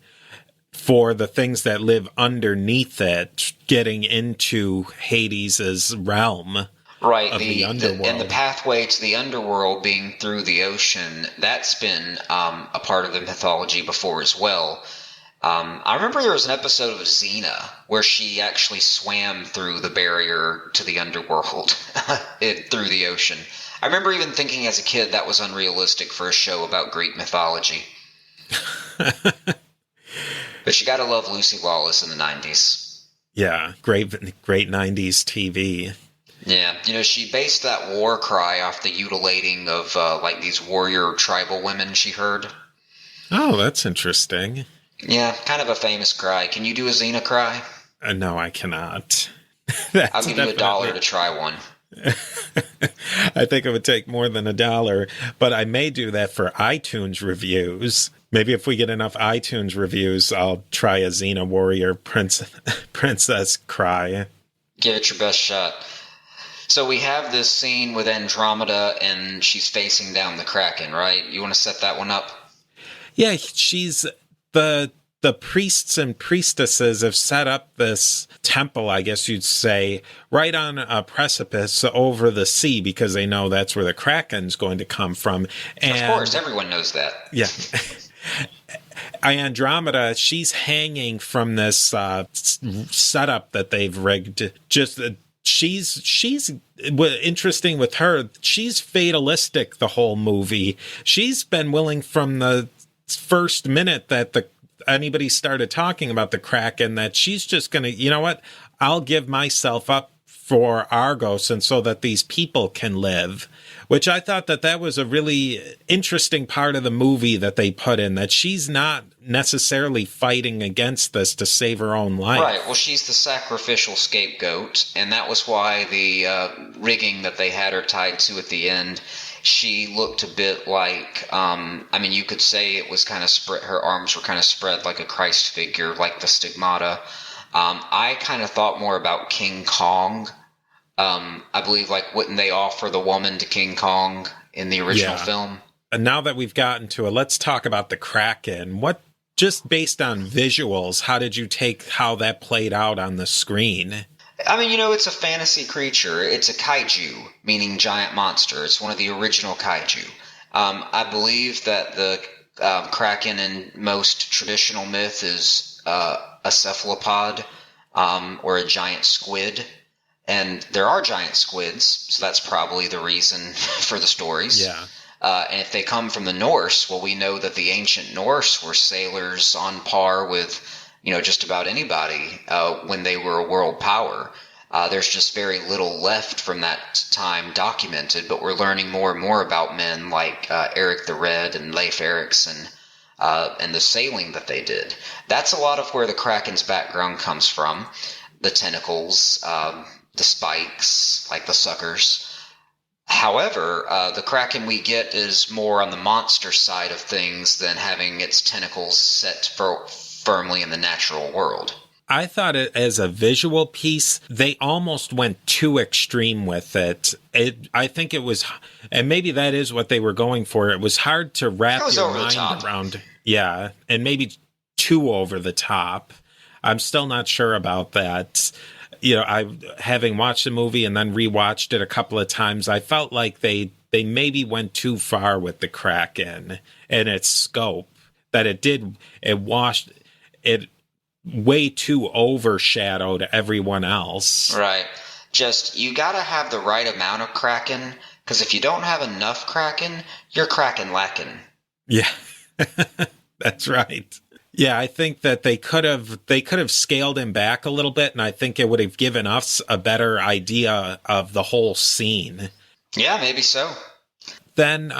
for the things that live underneath it, getting into Hades' realm. Right, of the underworld. And the pathway to the underworld being through the ocean, that's been a part of the mythology before as well. I remember there was an episode of Xena where she actually swam through the barrier to the underworld through the ocean. I remember even thinking as a kid that was unrealistic for a show about Greek mythology. But you gotta love Lucy Lawless in the 90s. Yeah, great 90s TV. Yeah, she based that war cry off the utilating of these warrior tribal women she heard. Oh, that's interesting. Yeah, kind of a famous cry. Can you do a Xena cry? No, I cannot. I'll give you $1 to try one. I think it would take more than $1, but I may do that for iTunes reviews. Maybe if we get enough iTunes reviews, I'll try a Xena Warrior Princess cry. Give it your best shot. So we have this scene with Andromeda, and she's facing down the Kraken, right? You want to set that one up? Yeah, she's... The the priests and priestesses have set up this temple, I guess you'd say, right on a precipice over the sea because they know that's where the Kraken's going to come from. And, of course, everyone knows that. Yeah. Andromeda, she's hanging from this setup that they've rigged. Just she's interesting with her. She's fatalistic the whole movie. She's been willing from the first minute that anybody started talking about the Kraken that she's just going to, you know what? I'll give myself up for Argos and so that these people can live, which I thought that was a really interesting part of the movie that they put in, that she's not necessarily fighting against this to save her own life. Right. Well, she's the sacrificial scapegoat, and that was why the rigging that they had her tied to at the end, she looked a bit like, you could say it was kind of spread, her arms were kind of spread like a Christ figure, like the stigmata. I kind of thought more about King Kong. I believe, wouldn't they offer the woman to King Kong in the original film? And now that we've gotten to it, let's talk about the Kraken. Just based on visuals, how did you take how that played out on the screen? It's a fantasy creature. It's a kaiju, meaning giant monster. It's one of the original kaiju. I believe that the Kraken in most traditional myth is a cephalopod or a giant squid. And there are giant squids, so that's probably the reason for the stories. Yeah. And if they come from the Norse, well, we know that the ancient Norse were sailors on par with, just about anybody when they were a world power. There's just very little left from that time documented, but we're learning more and more about men like Eric the Red and Leif Erikson and the sailing that they did. That's a lot of where the Kraken's background comes from. The tentacles, the spikes, like the suckers. However, the Kraken we get is more on the monster side of things than having its tentacles set firmly in the natural world. I thought it as a visual piece, they almost went too extreme with it. I think it was, and maybe that is what they were going for. It was hard to wrap your mind around. Yeah, and maybe too over the top. I'm still not sure about that. Having watched the movie and then rewatched it a couple of times, I felt like they maybe went too far with the Kraken and its scope, that it washed it way too overshadowed everyone else. Right. Just, you gotta have the right amount of Kraken, because if you don't have enough Kraken, you're Kraken lacking. Yeah, that's right. Yeah, I think that they could have scaled him back a little bit, and I think it would have given us a better idea of the whole scene. Yeah, maybe so. Then,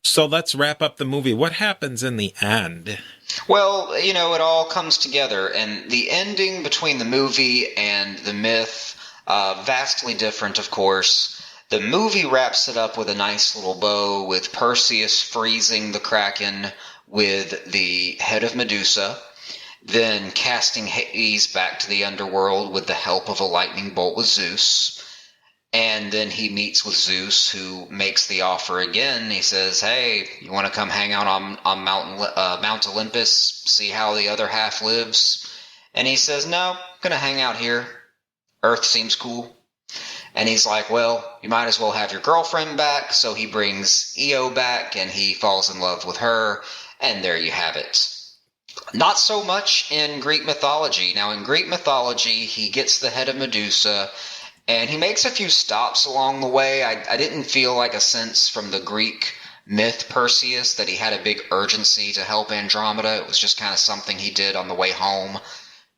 so let's wrap up the movie. What happens in the end? Well, it all comes together, and the ending between the movie and the myth, vastly different, of course. The movie wraps it up with a nice little bow, with Perseus freezing the Kraken with the head of Medusa, then casting Hades back to the underworld with the help of a lightning bolt with Zeus. And then he meets with Zeus, who makes the offer again. He says, hey, you want to come hang out on Mount Olympus, see how the other half lives? And he says, no, I'm going to hang out here. Earth seems cool. And he's like, well, you might as well have your girlfriend back. So he brings Io back, and he falls in love with her. And there you have it. Not so much in Greek mythology. Now, in Greek mythology, he gets the head of Medusa, and he makes a few stops along the way. I didn't feel like a sense from the Greek myth Perseus that he had a big urgency to help Andromeda. It was just kind of something he did on the way home,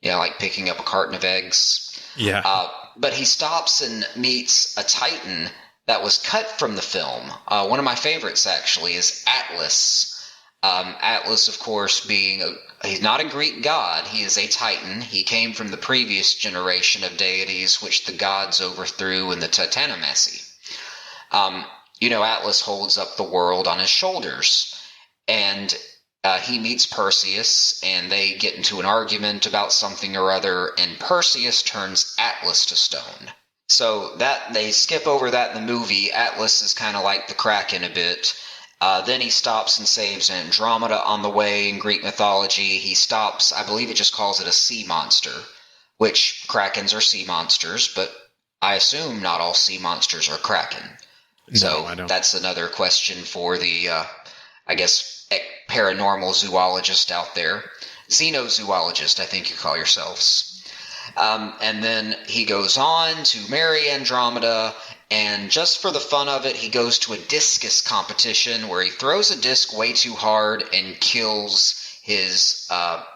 like picking up a carton of eggs. Yeah. But he stops and meets a Titan that was cut from the film. One of my favorites, actually, is Atlas. Atlas, of course, he's not a Greek god, he is a Titan. He came from the previous generation of deities which the gods overthrew in the Titanomachy. Atlas holds up the world on his shoulders, and he meets Perseus, and they get into an argument about something or other, and Perseus turns Atlas to stone. So that they skip over that in the movie. Atlas is kind of like the Kraken a bit. Then he stops and saves Andromeda on the way in Greek mythology. He stops, I believe it just calls it a sea monster, which krakens are sea monsters, but I assume not all sea monsters are kraken. So I don't. that's another question for the, I guess, paranormal zoologist out there. Xenozoologist, I think you call yourselves. And then he goes on to marry Andromeda, and just for the fun of it, he goes to a discus competition where he throws a disc way too hard and kills his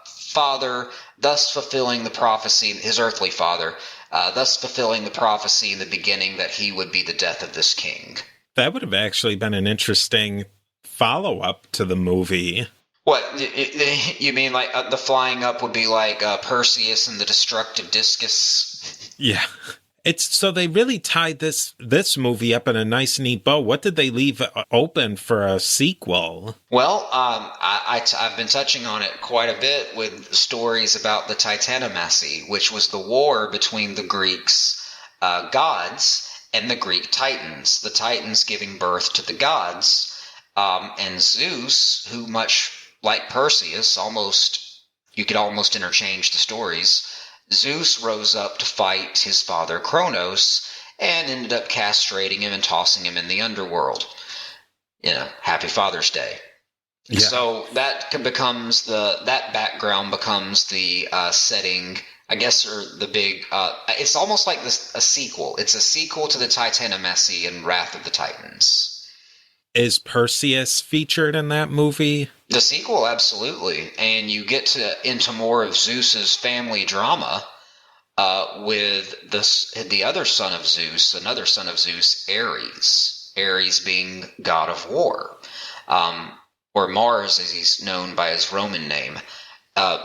father, thus fulfilling the prophecy, his earthly father, thus fulfilling the prophecy in the beginning that he would be the death of this king. That would have actually been an interesting follow-up to the movie. What, you mean like the flying up would be like Perseus and the destructive discus? Yeah. It's so they really tied this movie up in a nice, neat bow. What did they leave open for a sequel? Well, I've been touching on it quite a bit with stories about the Titanomachy, which was the war between the Greeks' gods and the Greek Titans. The Titans giving birth to the gods, and Zeus, who much like Perseus, you could almost interchange the stories. Zeus rose up to fight his father Kronos and ended up castrating him and tossing him in the underworld. Happy Father's Day. Yeah. So that background becomes the setting, I guess, or the big. It's almost like a sequel. It's a sequel to the Titanomachy and Wrath of the Titans. Is Perseus featured in that movie? The sequel, absolutely. And you get into more of Zeus's family drama with the other son of Zeus, another son of Zeus, Ares. Ares being god of war, or Mars as he's known by his Roman name.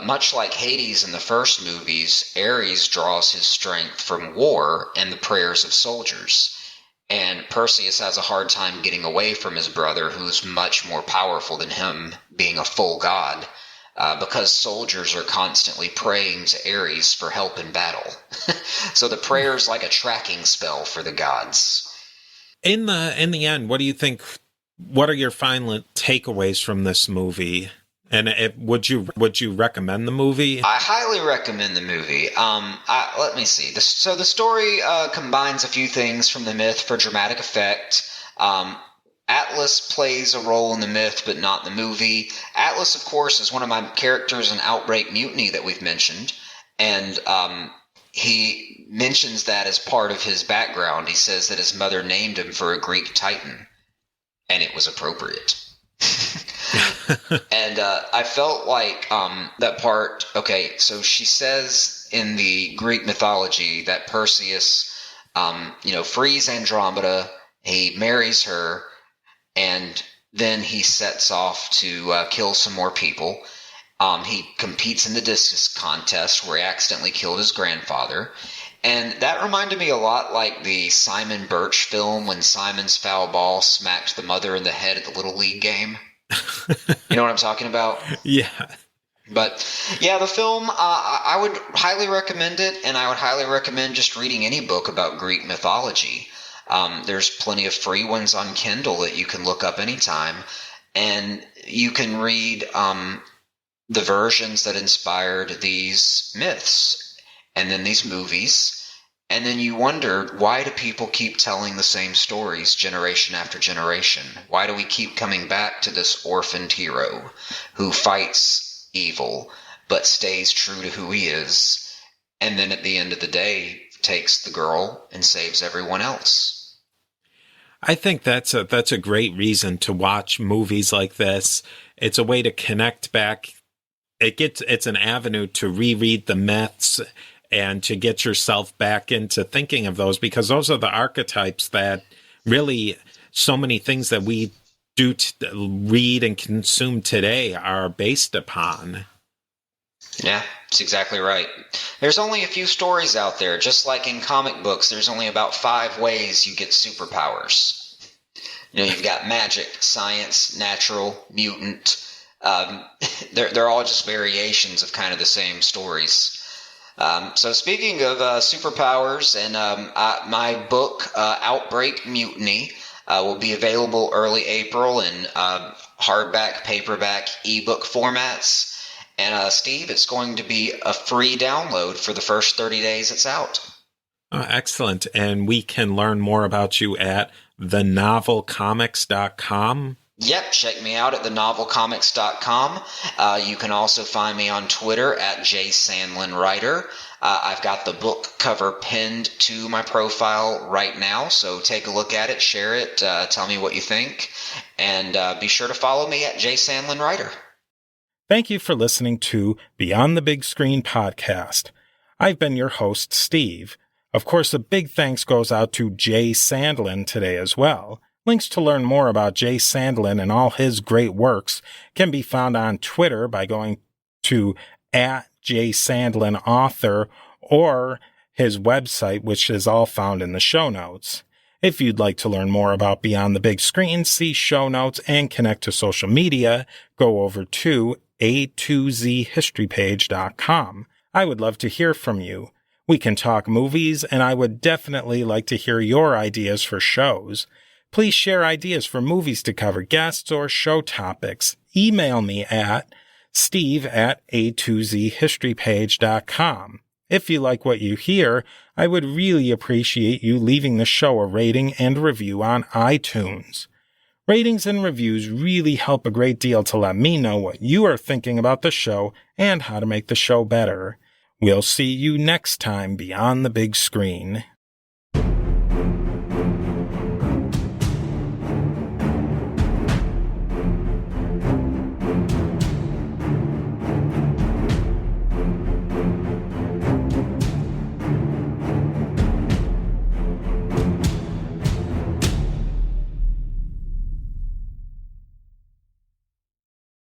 Much like Hades in the first movies, Ares draws his strength from war and the prayers of soldiers. And Perseus has a hard time getting away from his brother, who's much more powerful than him, being a full god, because soldiers are constantly praying to Ares for help in battle. So the prayer's like a tracking spell for the gods. In the end, what do you think? What are your final takeaways from this movie? And would you recommend the movie? I highly recommend the movie. Let me see. So the story combines a few things from the myth for dramatic effect. Atlas plays a role in the myth, but not in the movie. Atlas, of course, is one of my characters in Outbreak Mutiny that we've mentioned. And he mentions that as part of his background. He says that his mother named him for a Greek titan, and it was appropriate. And I felt like that part, okay, so she says in the Greek mythology that Perseus, frees Andromeda, he marries her, and then he sets off to kill some more people. He competes in the discus contest where he accidentally killed his grandfather. And that reminded me a lot like the Simon Birch film when Simon's foul ball smacked the mother in the head at the Little League game. You know what I'm talking about? Yeah. But yeah, the film, I would highly recommend it, and I would highly recommend just reading any book about Greek mythology. There's plenty of free ones on Kindle that you can look up anytime, and you can read the versions that inspired these myths and then these movies. And then you wondered, why do people keep telling the same stories generation after generation? Why do we keep coming back to this orphaned hero who fights evil but stays true to who he is, and then at the end of the day takes the girl and saves everyone else? I think that's a great reason to watch movies like this. It's a way to connect back. It's an avenue to reread the myths and to get yourself back into thinking of those, because those are the archetypes that really so many things that we do read and consume today are based upon. Yeah, that's exactly right. There's only a few stories out there. Just like in comic books, there's only about 5 ways you get superpowers. You've got magic, science, natural, mutant. They're all just variations of kind of the same stories. So speaking of superpowers and my book, Outbreak Mutiny, will be available early April in hardback, paperback, ebook formats. And Steve, it's going to be a free download for the first 30 days it's out. Excellent. And we can learn more about you at thenovelcomics.com. Yep, check me out at thenovelcomics.com. You can also find me on Twitter at jsandlinwriter. I've got the book cover pinned to my profile right now, so take a look at it, share it, tell me what you think, and be sure to follow me at jsandlinwriter. Thank you for listening to Beyond the Big Screen podcast. I've been your host, Steve. Of course, a big thanks goes out to Jay Sandlin today as well. Links to learn more about Jay Sandlin and all his great works can be found on Twitter by going to @JSandlinAuthor or his website, which is all found in the show notes. If you'd like to learn more about Beyond the Big Screen, see show notes, and connect to social media, go over to a2zhistorypage.com. I would love to hear from you. We can talk movies, and I would definitely like to hear your ideas for shows. Please share ideas for movies to cover, guests, or show topics. Email me at steve@a2zhistorypage.com. If you like what you hear, I would really appreciate you leaving the show a rating and review on iTunes. Ratings and reviews really help a great deal to let me know what you are thinking about the show and how to make the show better. We'll see you next time beyond the big screen.